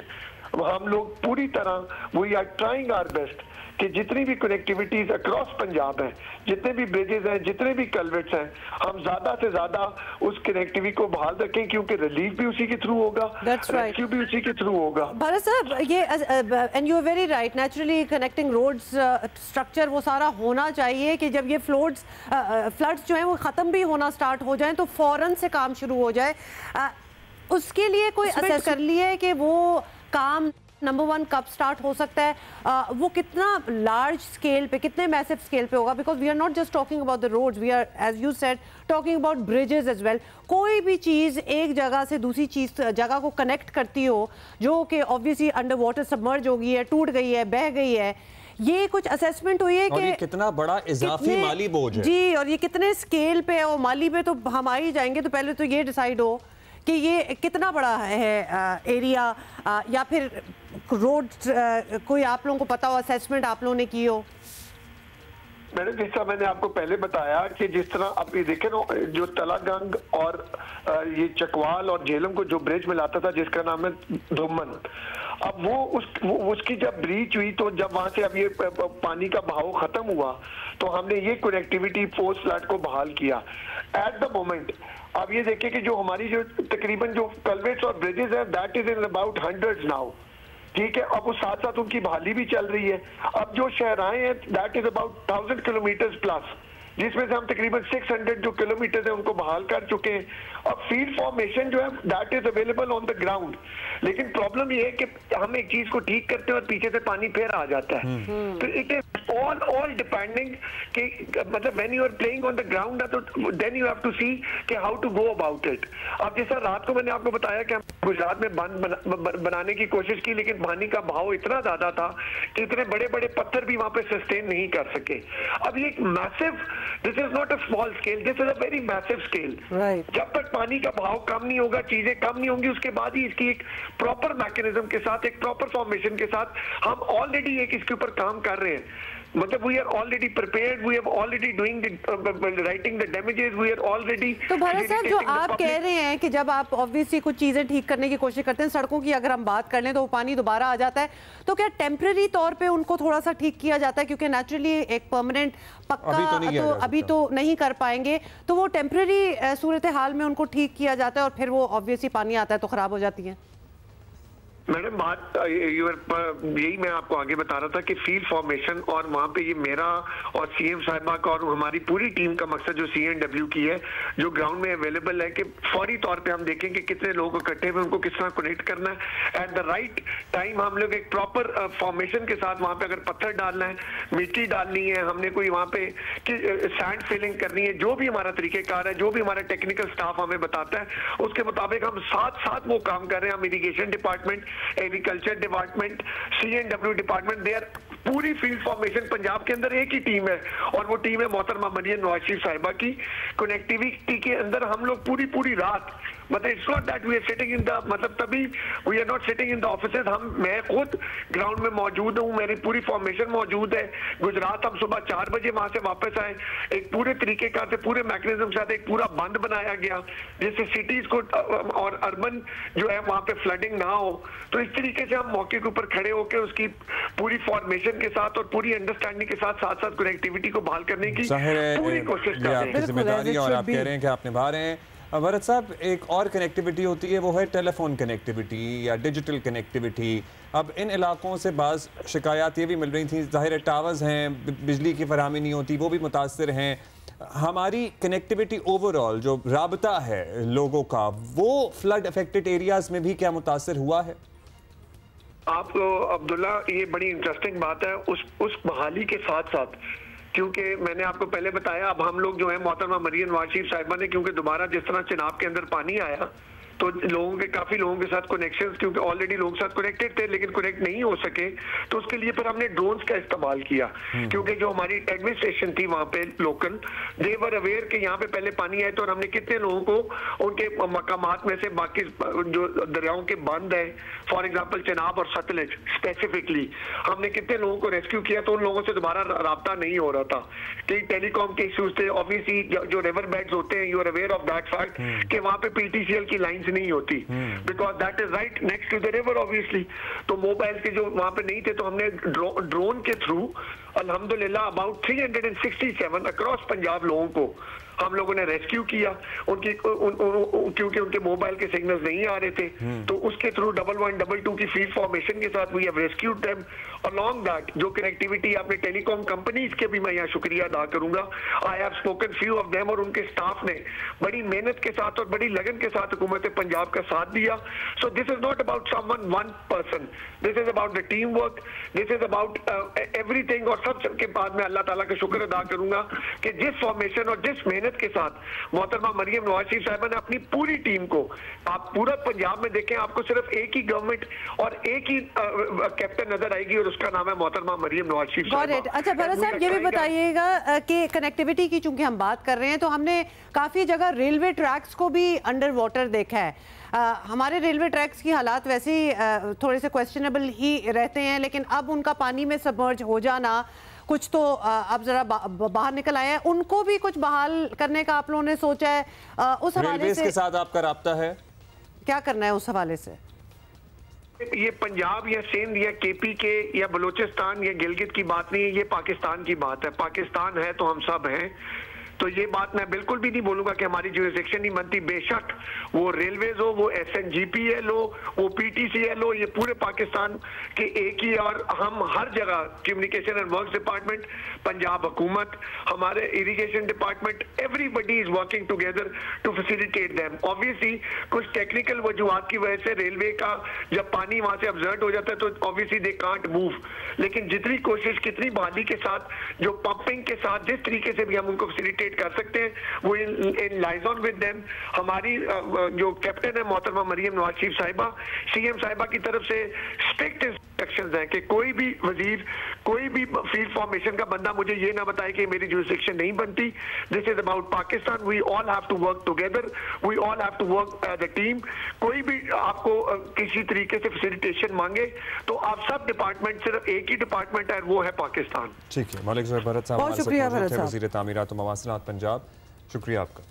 हम लोग पूरी तरह we are trying our best कि जितनी भी कनेक्टिविटीज अक्रॉस पंजाब हैं, जितने भी ब्रिजेस हैं, जितने भी कल्वर्ट्स हैं, हम ज्यादा से ज्यादा उस कनेक्टिविटी को बहाल रखें, क्योंकि रिलीफ भी उसी के थ्रू होगा, रेस्क्यू भी उसी के थ्रू होगा। भरत साहब ये and you are very right, naturally connecting roads structure वो सारा होना चाहिए कि जब ये फ्लड्स जो हैं वो ख़त्म भी होना स्टार्ट हो जाएं तो फ़ौरन से काम शुरू हो जाए। उसके लिए कोई असर कर लिया है कि वो काम नंबर 1 कब स्टार्ट हो सकता है, वो कितना लार्ज स्केल पे, कितने मैसिव स्केल पे होगा, because we are not just talking about the roads, we are as you said talking about bridges as well. कोई भी चीज़ एक जगह से दूसरी चीज़ जगह को कनेक्ट करती हो जो कि ऑब्वियसली अंडर वाटर सबमर्ज हो गई है, टूट गई है, बह गई है, ये कुछ असेसमेंट हुई है कि कितना बड़ा इजाफी माली बोझ है जी, और ये कितने स्केल पे है, और माली पे तो हम आ ही जाएंगे, तो पहले तो ये डिसाइड हो कि ये कितना बड़ा है एरिया, या फिर रोड कोई आप लोगों को पता हो, असेसमेंट आप लोगों ने की हो? मैंने जिस तरह मैंने आपको पहले बताया कि जिस तरह आप ये देखें ना, जो तलागंग और ये चकवाल और झेलम को जो ब्रिज मिलाता था जिसका नाम है धुम्मन, अब उसकी जब ब्रीच हुई तो जब वहां से अब ये पानी का बहाव खत्म हुआ तो हमने ये कनेक्टिविटी पोस्ट फ्लड को बहाल किया। एट द मोमेंट अब ये देखिए कि जो हमारी जो तकरीबन जो कल्वेट्स और ब्रिजेस है that is in about hundreds now, ठीक है। अब वो साथ साथ उनकी बहाली भी चल रही है। अब जो शहराएं हैं that is about 1000 kilometre plus, जिसमें से हम तकरीबन 600 जो किलोमीटर है उनको बहाल कर चुके हैं। अब फील्ड फॉर्मेशन जो है that is available on the ground, लेकिन प्रॉब्लम ये है कि हम एक चीज को ठीक करते हैं और पीछे से पानी फिर आ जाता है। तो इट इज ऑल डिपेंडिंग कि मतलब when you are playing on the ground तो then you have to see कि how to go about it. अब जैसा रात को मैंने आपको बताया कि हम गुजरात में बांध बनाने की कोशिश की, लेकिन पानी का बहाव इतना ज्यादा था कि इतने बड़े बड़े पत्थर भी वहां पे सस्टेन नहीं कर सके। अब ये एक massive, this is not a small scale, this is a very massive scale. जब तक पानी का बहाव कम नहीं होगा, चीजें कम नहीं होंगी, उसके बाद ही इसकी एक प्रॉपर मैकेनिज्म के साथ, एक प्रॉपर फॉर्मेशन के साथ हम ऑलरेडी एक इसके ऊपर काम कर रहे हैं। मतलब we are already prepared, we have already doing the writing the damages, we are already। तो भरत साहब, जो आप कह रहे हैं कि जब आप ऑब्वियसली कुछ चीजें ठीक करने की कोशिश करते हैं, सड़कों की अगर हम बात कर लें तो वो पानी दोबारा आ जाता है, तो क्या टेम्परेरी तौर पे उनको थोड़ा सा ठीक किया जाता है? क्योंकि नेचुरली एक परमानेंट पक्का तो अभी तो नहीं कर पाएंगे, तो वो टेम्परेरी सूरत हाल में उनको ठीक किया जाता है और फिर वो ऑब्वियसली पानी आता है तो खराब हो जाती है। मैडम बात यही मैं आपको आगे बता रहा था कि फील्ड फॉर्मेशन और वहां पे ये मेरा और सीएम साहिबा का और हमारी पूरी टीम का मकसद जो CNW की है, जो ग्राउंड में अवेलेबल है, कि फौरी तौर पे हम देखें कि कितने लोग इकट्ठे हुए, उनको किस तरह कनेक्ट करना है। एट द राइट टाइम हम लोग एक प्रॉपर फॉर्मेशन के साथ वहां पे अगर पत्थर डालना है, मिट्टी डालनी है, हमने कोई वहां पे सैंड फिलिंग करनी है, जो भी हमारा तरीकेकार है, जो भी हमारा टेक्निकल स्टाफ हमें बताता है, उसके मुताबिक हम साथ साथ वो काम कर रहे हैं। हम irrigation department, agriculture department, CNW department, they are पूरी फील्ड फॉर्मेशन पंजाब के अंदर एक ही टीम है और वो टीम है मोहतरमा मरियम नवाज शरीफ साहिबा की। कनेक्टिविटी के अंदर हम लोग पूरी रात, मतलब it's not that we are sitting in the, मतलब तभी we are not sitting in the offices, मैं खुद ग्राउंड में मौजूद हूँ, मेरी पूरी फॉर्मेशन मौजूद है। गुजरात हम सुबह 4 बजे वहां से वापस आए, एक पूरे तरीके का से पूरे मैकेनिज्म के साथ एक पूरा बंद बनाया गया जिससे सिटीज को और अर्बन जो है वहां पे फ्लडिंग ना हो। तो इस तरीके से हम मौके के ऊपर खड़े होकर उसकी पूरी फॉर्मेशन के साथ और पूरी अंडरस्टैंडिंग के साथ साथ कनेक्टिविटी को बहाल करने की पूरी कोशिश कर रहे हैं। जिम्मेदारी और आप कह रहे हैं कि आप निभा रहे हैं। भरत साहब, एक और कनेक्टिविटी होती है, वो है टेलीफोन कनेक्टिविटी या डिजिटल कनेक्टिविटी। अब इन इलाकों से बाज़ शिकायत ये भी मिल रही थी, ज़ाहिर टावर्स हैं, बिजली की फरहमी नहीं होती, वो भी मुतासर हैं। हमारी कनेक्टिविटी ओवरऑल जो राबता है लोगों का, वो फ्लड अफेक्टेड एरियाज में भी क्या मुतासर हुआ है? आप अब्दुल्ला, ये बड़ी इंटरेस्टिंग बात है। उस बहाली के साथ साथ, क्योंकि मैंने आपको पहले बताया, अब हम लोग जो है मोहतरमा मरियम नवाज शरीफ साहिबा ने, क्योंकि दोबारा जिस तरह चिनाब के अंदर पानी आया तो काफी लोगों के साथ कनेक्शंस, क्योंकि ऑलरेडी लोगों के साथ कनेक्टेड थे लेकिन कनेक्ट नहीं हो सके, तो उसके लिए फिर हमने ड्रोन्स का इस्तेमाल किया। क्योंकि जो हमारी एडमिनिस्ट्रेशन थी वहां पे लोकल, दे वर अवेयर कि यहाँ पे पहले पानी आए, तो हमने कितने लोगों को उनके मकामात में से बाकी जो दरियाओं के बंद है, फॉर एग्जाम्पल चिनाब और सतलज स्पेसिफिकली, हमने कितने लोगों को रेस्क्यू किया, तो उन लोगों से दोबारा राब्ता नहीं हो रहा था। कई टेलीकॉम के इश्यूज थे, ऑब्वियसली जो रिवर बेड्स होते हैं, you are aware of that fact कि वहां पे PTCL की लाइन नहीं होती, because that is right next to the river obviously. तो मोबाइल के जो वहां पे नहीं थे, तो हमने ड्रोन के थ्रू अल्हम्दुलिल्लाह अबाउट 367 अक्रॉस पंजाब लोगों को हम लोगों ने रेस्क्यू किया उनकी क्योंकि उनके मोबाइल के सिग्नल्स नहीं आ रहे थे, तो उसके थ्रू 1112 की फील्ड फॉर्मेशन के साथ we have rescued them. Along that जो कनेक्टिविटी आपने टेलीकॉम कंपनीज के भी मैं यहाँ शुक्रिया अदा करूंगा, I have spoken few of them, और उनके स्टाफ ने बड़ी मेहनत के साथ और बड़ी लगन के साथ हुकूमत पंजाब का साथ दिया। So this is not about someone one person, this is about the team work, this is about everything. और सब के बाद में अल्लाह ताला का शुक्र अदा करूंगा कि जिस फॉर्मेशन और जिस मेहनत के साथ मोहतरमा मरियम नवाज शरीफ साहिबा ने अपनी पूरी टीम को, आप पूरा पंजाब में देखें आपको सिर्फ एक ही गवर्नमेंट और एक ही कैप्टन नजर आएगी और उसका नाम है मोहतरमा मरियम नवाज शरीफ साहिबा। अच्छा भरत साहब ये भी बताइएगा कि कनेक्टिविटी की चूंकि हम बात कर रहे हैं तो हमने काफी जगह रेलवे ट्रैक्स को भी अंडर वाटर देखा है। हमारे रेलवे ट्रैक्स की हालात वैसे ही थोड़े से क्वेश्चनेबल ही रहते हैं, लेकिन अब उनका पानी में सबमर्ज हो जाना, कुछ तो अब जरा बाहर निकल आए हैं, उनको भी कुछ बहाल करने का आप लोगों ने सोचा है? उस हवाले से के साथ आपका राब्ता है, क्या करना है उस हवाले से? ये पंजाब या सिंध या केपी के या बलूचिस्तान या गिलगित की बात नहीं है, ये पाकिस्तान की बात है। पाकिस्तान है तो हम सब हैं, तो ये बात मैं बिल्कुल भी नहीं बोलूंगा कि हमारी जुरिसडिक्शन नहीं बनती। बेशक वो रेलवेज हो, वो SNGPL हो, वो PTCL हो, ये पूरे पाकिस्तान के एक ही, और हम हर जगह communication and works department, Punjab हुकूमत, हमारे irrigation department, everybody is working together to facilitate them. Obviously कुछ टेक्निकल वजूहात की वजह से रेलवे का जब पानी वहां से अब्जर्व हो जाता है तो ऑब्वियसली दे कांट मूव, लेकिन जितनी कोशिश कितनी बहाली के साथ, जो पंपिंग के साथ, जिस तरीके से भी हम उनको फैसिलिटेट कर सकते हैं, वो इन लाइजॉन विद देम। हमारी जो कैप्टन है मोहतरमा मरियम नवाज शरीफ साहिबा, CM साहिबा की तरफ से स्ट्रिक्ट इंस्ट्रक्शंस हैं कि कोई भी वजीर, कोई भी फील्ड फॉर्मेशन का बंदा मुझे ये ना बताए कि मेरी जुरिसडिक्शन नहीं बनती। This is about Pakistan, we all have to work together, we all have to work as a team. कोई भी आपको किसी तरीके से फैसिलिटेशन मांगे तो आप सब डिपार्टमेंट, सिर्फ एक ही डिपार्टमेंट है, वो है पाकिस्तान। ठीक है, मलिक ज़ोहैर भरत साहब, बहुत शुक्रिया भरत साहब, वज़ीर तामीरात व मवासिलात पंजाब, शुक्रिया आपका।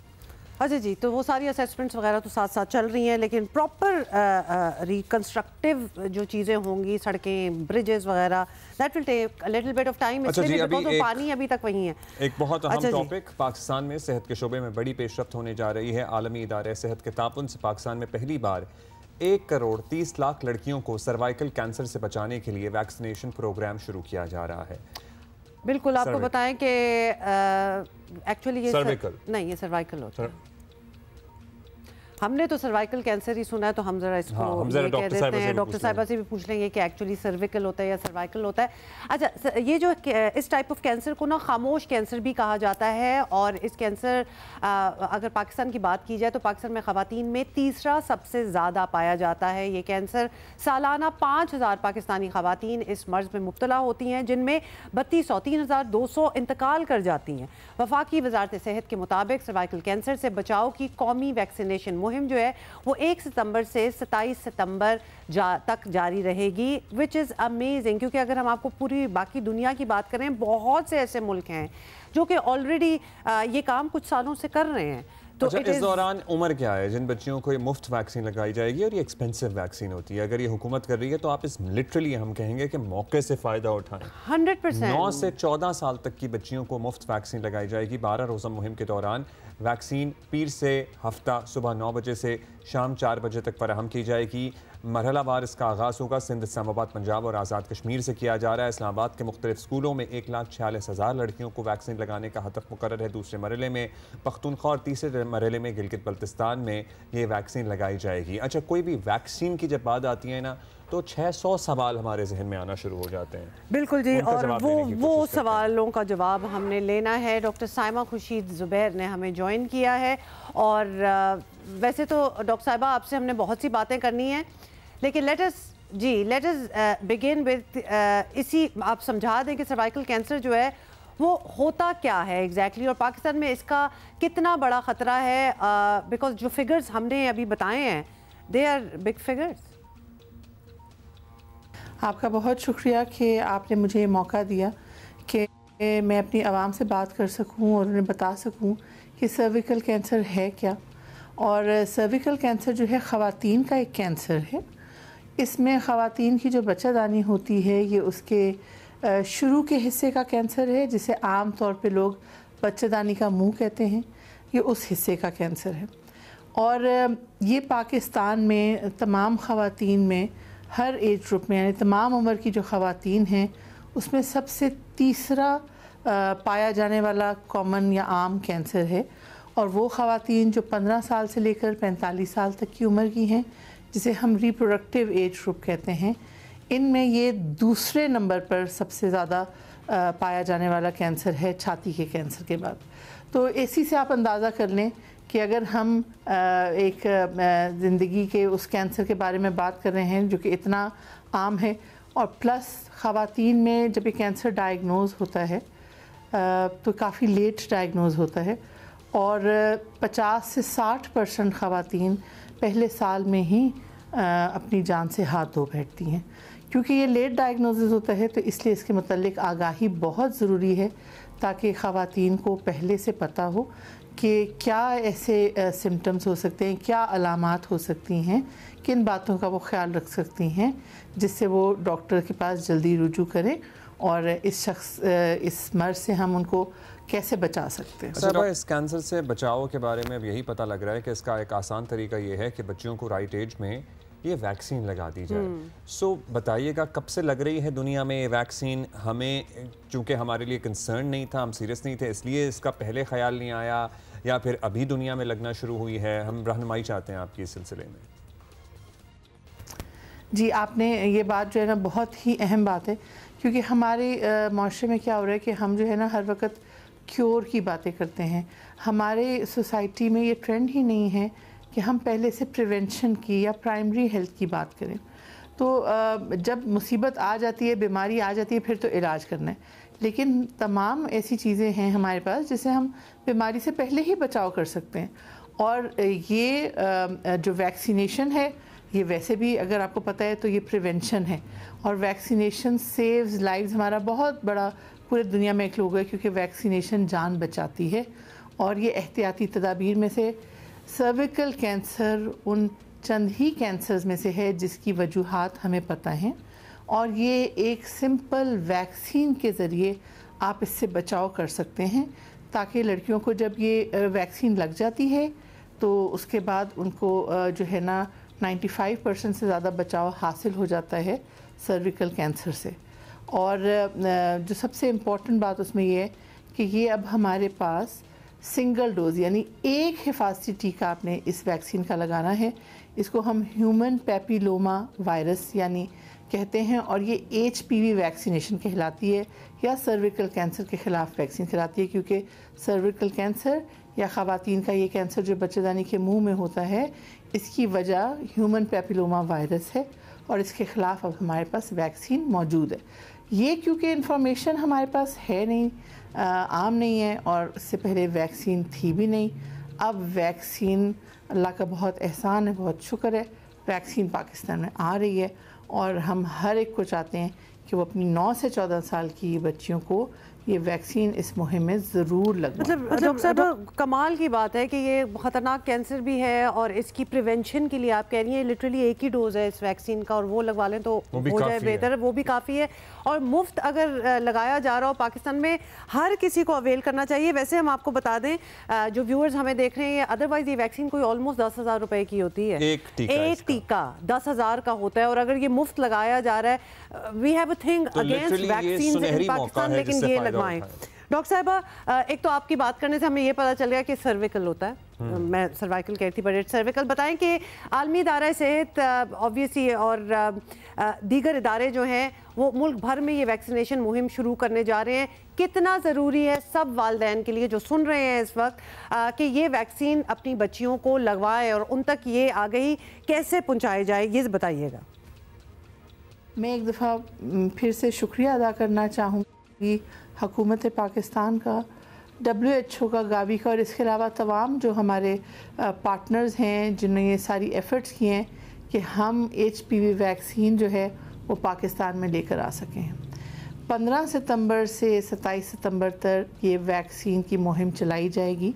अच्छा जी, तो वो सारी असेसमेंट्स वगैरह तो साथ साथ चल रही हैं, लेकिन प्रॉपर रिकंस्ट्रक्टिव जो चीज़ें होंगी, सड़कें, ब्रिजेस वगैरह, that will take a little bit of time, इसलिए बिकॉज़ पानी अभी तक वहीं है। एक बहुत अहम टॉपिक, पाकिस्तान में सेहत के शोबे में बड़ी पेशरफ्त होने जा रही है। आलमी इदारे सेहत के ताउन से पाकिस्तान में पहली बार 1 करोड़ 30 लाख लड़कियों को सर्वाइकल कैंसर से बचाने के लिए वैक्सीनेशन प्रोग्राम शुरू किया जा रहा है। बिल्कुल, आपको बताएं कि एक्चुअली ये नहीं, ये सर्वाइकल होता है। हमने तो सर्वाइकल कैंसर ही सुना है, तो हम जरा इसको ये कह देते हैं, डॉक्टर साहिबा से भी पूछ लेंगे कि एक्चुअली सर्विकल होता है या सर्वाइकल होता है। अच्छा, ये जो इस टाइप ऑफ कैंसर को ना खामोश कैंसर भी कहा जाता है, और इस कैंसर अगर पाकिस्तान की बात की जाए तो पाकिस्तान में ख़वातीन में तीसरा सबसे ज़्यादा पाया जाता है ये कैंसर। सालाना 5000 पाकिस्तानी ख़वातीन इस मर्ज़ में मुब्तला होती हैं, जिनमें 32,200 इंतकाल कर जाती हैं। वफाकी वजारत सेहत के मुताबिक सर्वाइकल कैंसर से बचाव की कौमी वैक्सीनेशन मुहिम जो है वो 1 सितंबर से 27 सितंबर तक जारी रहेगी, विच इज़ अमेजिंग, क्योंकि अगर हम आपको पूरी बाकी दुनिया की बात करें, बहुत से ऐसे मुल्क हैं जो कि ऑलरेडी ये काम कुछ सालों से कर रहे हैं। तो अच्छा, इस दौरान उम्र क्या है जिन बच्चियों को ये मुफ्त वैक्सीन लगाई जाएगी, और ये एक्सपेंसिव वैक्सीन होती है? अगर ये हुकूमत कर रही है तो आप इस लिटरली हम कहेंगे कि मौके से फ़ायदा उठाएं। 100%। 9 से 14 साल तक की बच्चियों को मुफ्त वैक्सीन लगाई जाएगी। 12 रोज़ा मुहिम के दौरान वैक्सीन पीर से हफ्ता सुबह 9 बजे से शाम 4 बजे तक फराहम की जाएगी। मरहलावार इसका आगाज़ होगा। सिंध, इस्लामाबाद, पंजाब और आज़ाद कश्मीर से किया जा रहा है। इस्लामाबाद के मुख्तलिफ स्कूलों में 1,46,000 लड़कियों को वैक्सीन लगाने का हदफ मुकर्रर है। दूसरे मरहले में पख्तूनख्वा और तीसरे मरहले में गिलगित बल्तिस्तान में ये वैक्सीन लगाई जाएगी। अच्छा, कोई भी वैक्सीन की जब बात आती है ना, तो 600 सवाल हमारे जहन में आना शुरू हो जाते हैं। बिल्कुल जी, और वो सवालों का जवाब हमने लेना है। डॉक्टर साइमा खुर्शीद ज़ुबैर ने हमें ज्वाइन किया है, और वैसे तो डॉक्टर साहिबा आपसे हमने बहुत सी बातें करनी हैं, लेकिन लेट अस बिगिन विद इसी, आप समझा दें कि सर्वाइकल कैंसर जो है वो होता क्या है एग्जैक्टली, और पाकिस्तान में इसका कितना बड़ा ख़तरा है, बिकॉज जो फिगर्स हमने अभी बताए हैं दे आर बिग फिगर्स। आपका बहुत शुक्रिया कि आपने मुझे ये मौका दिया कि मैं अपनी आवाम से बात कर सकूं और उन्हें बता सकूं कि सर्विकल कैंसर है क्या। और सर्विकल कैंसर जो है ख़वातीन का एक कैंसर है। इसमें ख़वातीन की जो बच्चादानी होती है ये उसके शुरू के हिस्से का कैंसर है, जिसे आम तौर पे लोग बच्चादानी का मुंह कहते हैं। ये उस हिस्से का कैंसर है। और ये पाकिस्तान में तमाम ख़वातीन में हर एज ग्रुप में, यानी तमाम उम्र की जो ख़वातीन हैं उसमें सबसे तीसरा पाया जाने वाला कॉमन या आम कैंसर है। और वो ख़वातीन जो 15 साल से लेकर 45 साल तक की उम्र की हैं, जिसे हम रिप्रोडक्टिव एज ग्रुप कहते हैं, इनमें ये दूसरे नंबर पर सबसे ज़्यादा पाया जाने वाला कैंसर है छाती के कैंसर के बाद। तो इसी से आप अंदाज़ा कर लें कि अगर हम एक ज़िंदगी के उस कैंसर के बारे में बात कर रहे हैं जो कि इतना आम है, और प्लस ख़वातीन में जब ये कैंसर डायग्नोज़ होता है तो काफ़ी लेट डायग्नोज़ होता है, और 50 से 60% ख़वातीन पहले साल में ही अपनी जान से हाथ धो बैठती हैं। क्योंकि ये लेट डायग्नोसिस होता है तो इसलिए इसके मुतालिक आगाही बहुत ज़रूरी है, ताकि ख़वातीन को पहले से पता हो कि क्या ऐसे सिम्टम्स हो सकते हैं, क्या अलामात हो सकती हैं, किन बातों का वो ख्याल रख सकती हैं जिससे वो डॉक्टर के पास जल्दी रुजू करें और इस मर्ज़ से हम उनको कैसे बचा सकते हैं। अच्छा, इस कैंसर से बचाव के बारे में अब यही पता लग रहा है कि इसका एक आसान तरीका ये है कि बच्चियों को राइट एज में ये वैक्सीन लगा दी जाए। सो बताइएगा, कब से लग रही है दुनिया में ये वैक्सीन? हमें चूँकि हमारे लिए कंसर्न नहीं था, हम सीरियस नहीं थे, इसलिए इसका पहले ख्याल नहीं आया, या फिर अभी दुनिया में लगना शुरू हुई है? हम रहनुमाई चाहते हैं आपकी इस सिलसिले में। जी, आपने ये बात जो है ना बहुत ही अहम बात है, क्योंकि हमारे माशरे में क्या हो रहा है कि हम जो है ना हर वक्त क्योर की बातें करते हैं। हमारे सोसाइटी में ये ट्रेंड ही नहीं है कि हम पहले से प्रिवेंशन की या प्राइमरी हेल्थ की बात करें। तो जब मुसीबत आ जाती है, बीमारी आ जाती है, फिर तो इलाज करना है। लेकिन तमाम ऐसी चीज़ें हैं हमारे पास जिससे हम बीमारी से पहले ही बचाव कर सकते हैं। और ये जो वैक्सीनेशन है, ये वैसे भी अगर आपको पता है तो ये प्रिवेंशन है, और वैक्सीनेशन सेव्स लाइव्स। हमारा बहुत बड़ा पूरे दुनिया में एक लोग है, क्योंकि वैक्सीनेशन जान बचाती है। और ये एहतियाती तदाबीर में से सर्विकल कैंसर उन चंद ही कैंसर्स में से है जिसकी वजूहात हमें पता हैं, और ये एक सिंपल वैक्सीन के ज़रिए आप इससे बचाव कर सकते हैं, ताकि लड़कियों को जब ये वैक्सीन लग जाती है तो उसके बाद उनको जो है ना 95% से ज़्यादा बचाव हासिल हो जाता है सर्विकल कैंसर से। और जो सबसे इम्पॉर्टेंट बात उसमें ये है कि ये अब हमारे पास सिंगल डोज, यानी एक हिफाजती टीका आपने इस वैक्सीन का लगाना है। इसको हम ह्यूमन पैपिलोमा वायरस यानी कहते हैं, और ये HPV वैक्सीनेशन कहलाती है, या सर्विकल कैंसर के ख़िलाफ़ वैक्सीन कहलाती है, क्योंकि सर्विकल कैंसर या ख़वातीन का ये कैंसर जो बच्चेदानी के मुंह में होता है, इसकी वजह ह्यूमन पैपिलोमा वायरस है, और इसके ख़िलाफ़ अब हमारे पास वैक्सीन मौजूद है। ये क्योंकि इन्फॉर्मेशन हमारे पास है नहीं, आम नहीं है, और इससे पहले वैक्सीन थी भी नहीं। अब वैक्सीन, अल्लाह का बहुत एहसान है, बहुत शुक्र है, वैक्सीन पाकिस्तान में आ रही है, और हम हर एक को चाहते हैं कि वो अपनी 9 से 14 साल की बच्चियों को ये वैक्सीन इस मुहिम में ज़रूर लगना। मतलब डॉक्टर साहब, कमाल की बात है कि ये ख़तरनाक कैंसर भी है, और इसकी प्रिवेंशन के लिए आप कह रही हैं लिटरली एक ही डोज़ है इस वैक्सीन का, और वो लगवा लें तो हो जाए बेहतर, वो भी काफ़ी है। और मुफ्त अगर लगाया जा रहा हो पाकिस्तान में, हर किसी को अवेल करना चाहिए। वैसे हम आपको बता दें, जो व्यूअर्स हमें देख रहे हैं, अदरवाइज ये वैक्सीन कोई ऑलमोस्ट 10,000 रुपए की होती है, एक टीका 10,000 का होता है, और अगर ये मुफ्त लगाया जा रहा है, we have a thing against vaccine in Pakistan, लेकिन ये लगवाएं। डॉक्टर साहिबा, एक तो आपकी बात करने से हमें ये पता चल गया कि सर्विकल होता है, मैं सर्वाइकल कहती बट इट्स सर्विकल। बताएं कि आलमी इदारा सेहत ऑब्वियसली और दीगर इदारे जो हैं वो मुल्क भर में ये वैक्सीनेशन मुहिम शुरू करने जा रहे हैं। कितना ज़रूरी है सब वालिदैन के लिए जो सुन रहे हैं इस वक्त कि ये वैक्सीन अपनी बच्चियों को लगवाएं, और उन तक ये आगाही कैसे पहुँचाई जाए, ये बताइएगा। मैं एक दफ़ा फिर से शुक्रिया अदा करना चाहूँगी हुकूमत पाकिस्तान का, WHO का, गावी का, और इसके अलावा तमाम जो हमारे पार्टनर्स हैं जिन्होंने ये सारी एफ़र्ट्स किए हैं कि हम HPV वैक्सीन जो है वो पाकिस्तान में लेकर आ सकें। 15 सितंबर से 27 सितंबर तक ये वैक्सीन की मुहिम चलाई जाएगी,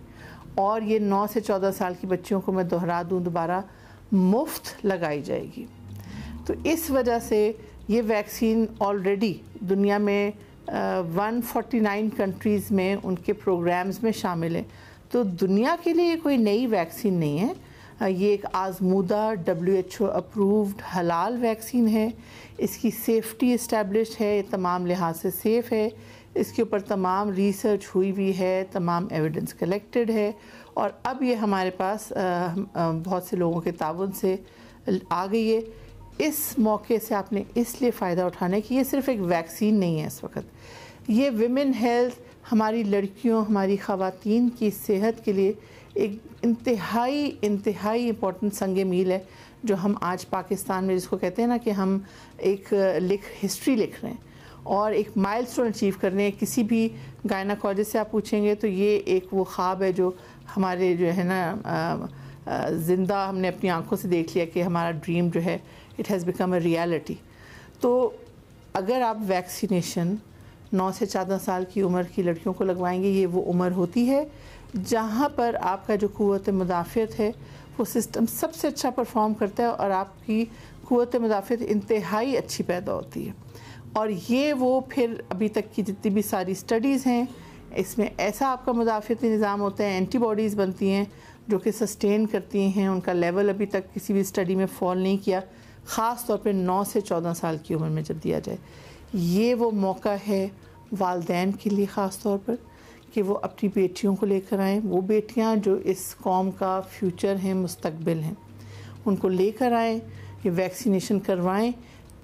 और ये 9 से 14 साल की बच्चियों को मैं दोहरा दूँ दोबारा मुफ्त लगाई जाएगी। तो इस वजह से ये वैक्सीन ऑलरेडी दुनिया में 149 कंट्रीज़ में उनके प्रोग्राम्स में शामिल है। तो दुनिया के लिए कोई नई वैक्सीन नहीं है, ये एक आजमूदा WHO अप्रूव्ड हलाल वैक्सीन है। इसकी सेफ्टी इस्टेब्लिश है, तमाम लिहाज से सेफ़ है, इसके ऊपर तमाम रिसर्च हुई हुई है, तमाम एविडेंस कलेक्टेड है और अब ये हमारे पास बहुत से लोगों के ताउन से आ गई है। इस मौके से आपने इसलिए फ़ायदा उठाना है कि ये सिर्फ़ एक वैक्सीन नहीं है, इस वक्त ये विमेन हेल्थ, हमारी लड़कियों, हमारी ख़वातीन की सेहत के लिए एक इंतहाई इम्पोर्टेंट संग मील है जो हम आज पाकिस्तान में, जिसको कहते हैं ना कि हम एक हिस्ट्री लिख रहे हैं और एक माइलस्टोन अचीव कर रहे हैं। किसी भी गायनाकोलॉजिस्ट से आप पूछेंगे तो ये एक वो ख्वाब है जो हमारे जो है ना ज़िंदा हमने अपनी आंखों से देख लिया कि हमारा ड्रीम जो है it has become a reality. तो अगर आप वैक्सीनेशन 9 से 14 साल की उम्र की लड़कियों को लगवाएंगे, ये वो उम्र होती है जहाँ पर आपका जो क़ुव्वत मुदाफ़ियत है वो सिस्टम सबसे अच्छा परफॉर्म करता है और आपकी क़ुव्वत मुदाफ़ियत इंतहाई अच्छी पैदा होती है। और ये वो फिर अभी तक की जितनी भी सारी स्टडीज़ हैं, इसमें ऐसा आपका मुदाफ़ियती निज़ाम होता है, एंटीबॉडीज़ बनती हैं जो कि सस्टेन करती हैं, उनका लेवल अभी तक किसी भी स्टडी में फॉल नहीं किया, ख़ास तौर पे 9 से 14 साल की उम्र में जब दिया जाए। ये वो मौका है वालिदैन के लिए ख़ास तौर पर कि वो अपनी बेटियों को लेकर आएँ, वो बेटियाँ जो इस कौम का फ्यूचर हैं, मुस्तकबिल हैं, उनको लेकर आएँ, ये वैक्सीनेशन करवाएँ,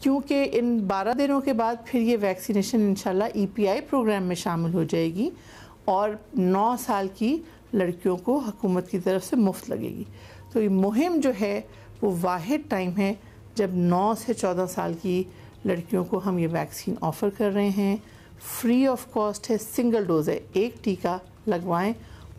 क्योंकि इन 12 दिनों के बाद फिर ये वैक्सीनेशन इंशाल्लाह EPI प्रोग्राम में शामिल हो जाएगी और 9 साल की लड़कियों को हुकूमत की तरफ से मुफ्त लगेगी। तो ये मुहिम जो है वो वाहिद टाइम है जब 9 से 14 साल की लड़कियों को हम ये वैक्सीन ऑफ़र कर रहे हैं। फ्री ऑफ कॉस्ट है, सिंगल डोज है, एक टीका लगवाएं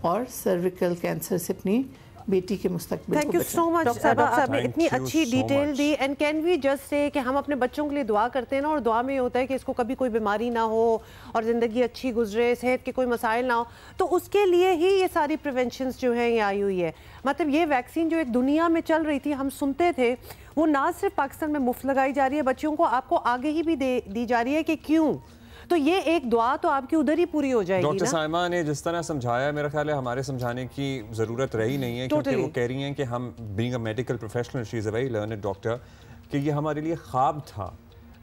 और सर्विकल कैंसर से अपनी बेटी के मुस्तकबिल। Thank you so much doctor साहब ने इतनी अच्छी डिटेल दी। And can we just say कि हम अपने बच्चों के लिए दुआ करते हैं ना, और दुआ में ये होता है कि इसको कभी कोई बीमारी ना हो और ज़िंदगी अच्छी गुजरे, सेहत के कोई मसाइल ना हो, तो उसके लिए ही ये सारी प्रिवेंशंस जो हैं ये आई हुई है। मतलब ये वैक्सीन जो एक दुनिया में चल रही थी, हम सुनते थे, वो ना सिर्फ पाकिस्तान में मुफ्त लगाई जा रही है बच्चियों को, आपको आगे ही भी दी जा रही है कि क्यों, तो ये एक दुआ तो आपकी उधर ही पूरी हो जाएगी। डॉक्टर साइमा ने जिस तरह समझाया, मेरा ख्याल है हमारे समझाने की ज़रूरत रही नहीं है, क्योंकि वो कह रही हैं कि हम being a medical professional, she is a very learned doctor, कि ये हमारे लिए ख्वाब था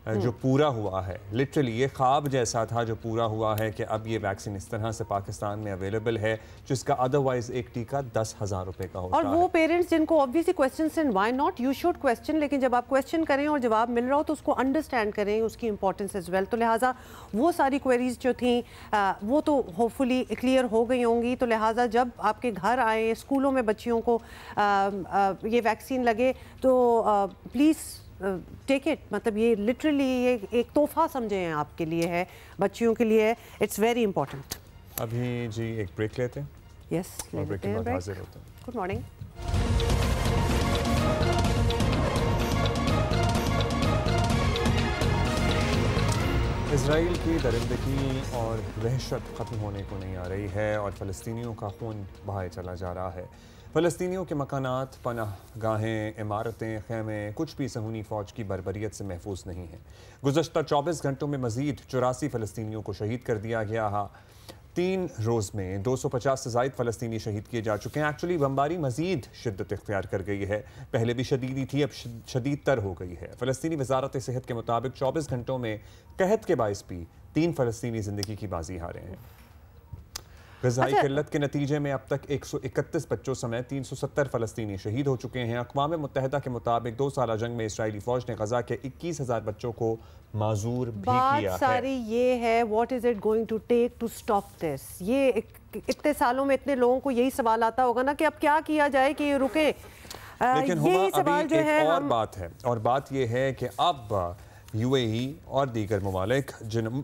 जो पूरा हुआ है। लिटरली ये ख्वाब जैसा था जो पूरा हुआ है कि अब ये वैक्सीन इस तरह से पाकिस्तान में अवेलेबल है, जिसका अदरवाइज एक टीका 10,000 रुपए का होता है। और वो पेरेंट्स जिनको obviously questions and why not, you should question, लेकिन जब आप क्वेश्चन करें और जवाब मिल रहा हो तो उसको अंडरस्टैंड करें, उसकी इंपॉर्टेंस एज वेल। तो लिहाजा वो सारी क्वेरीज जो थी वो तो होपफुली क्लियर हो गई होंगी। तो लिहाजा जब आपके घर आए, स्कूलों में बच्चियों को ये वैक्सीन लगे तो प्लीज़ टेक इट। मतलब ये लिटरली ये एक तोहफा समझे हैं आपके लिए है, बच्चियों के लिए, इट्स वेरी इंपॉर्टेंट। अभी जी एक ब्रेक लेते हैं। यस, लेते हैं ब्रेक। Good morning. इजराइल की दरिंदगी और वहशत ख़त्म होने को नहीं आ रही है और फ़लस्तीनियों का खून बहाए चला जा रहा है। फ़लस्तीनियों के मकानात, पनाह गाहें, इमारतें, खेमे, कुछ भी सहूनी फ़ौज की बर्बरियत से महफूज नहीं है। गुज़श्ता 24 घंटों में मज़ीद 84 फ़लस्तीनियों को शहीद कर दिया गया है। 3 रोज़ में 250 से ज़ायद फ़लस्तीनी शहीद किए जा चुके हैं। एक्चुअली बमबारी मज़ीद शिद्दत इख्तियार कर गई है, पहले भी शदीदी थी, अब शदीद तर हो गई है। फ़लस्तीनी वज़ारत सेहत के मुताबिक 24 घंटों में कहत के बाइस भी 3 फ़लस्तीनी ज़िंदगी की बाजी हारे हैं। ग़ज़ाई किल्लत के नतीजे में अब तक 131 बच्चों समेत 370 फ़लस्तीनी शहीद हो चुके हैं। अक़वाम मुत्तहिदा के मुताबिक 2 साला जंग में इसराइली फ़ौज ने गज़ा के 21,000 बच्चों को माजूर भी किया है। सारी ये है, what is it going to take to stop this. ये इतने सालों में इतने लोगों को यही सवाल आता होगा ना कि अब क्या किया जाए कि ये रुके। लेकिन यही सवाल जो है और बात है, और बात ये है कि अब UAE और दीगर ममालिक,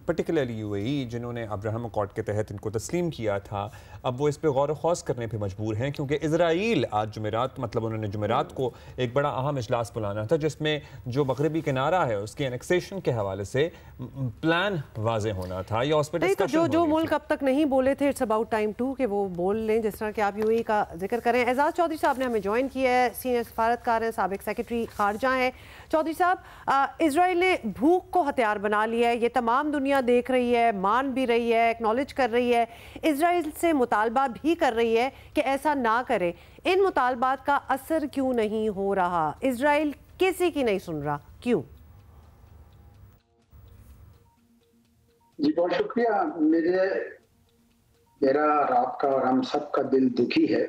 पर्टिकुलरली UAE जिन्होंने अब्राहम अकॉर्ड के तहत इनको तस्लीम किया था, अब वो इस पर गौर खौस करने पे मजबूर हैं, क्योंकि इजराइल आज जुमेरात, मतलब उन्होंने जुमेरात को एक बड़ा अहम इजलास बुलाना था जिसमें जो मगरबी किनारा है उसके एनेक्सेशन के हवाले से प्लान वाजे होना था। या उस पर जो मुल्क अब तक नहीं बोले थे, इट्स अबाउट टाइम टू कि वो बोल लें, जिस तरह कि आप UAE का जिक्र करें। एजाज चौधरी साहब ने हमें ज्वाइन किया है, सीनियर सफारतकार हैं, साबिक सेक्रेटरी खारजा हैं। चौधरी साहब, इजराइल ने भूख को हथियार बना लिया है। ये तमाम दुनिया देख रही है, मान भी रही है, एक्नॉलेज कर रही है, इजराइल से मुतालबा भी कर रही है कि ऐसा ना करे। इन मुतालबात का असर क्यों नहीं हो रहा? इजराइल किसी की नहीं सुन रहा, क्यों? जी बहुत शुक्रिया। मेरा और आपका और हम सब का दिल दुखी है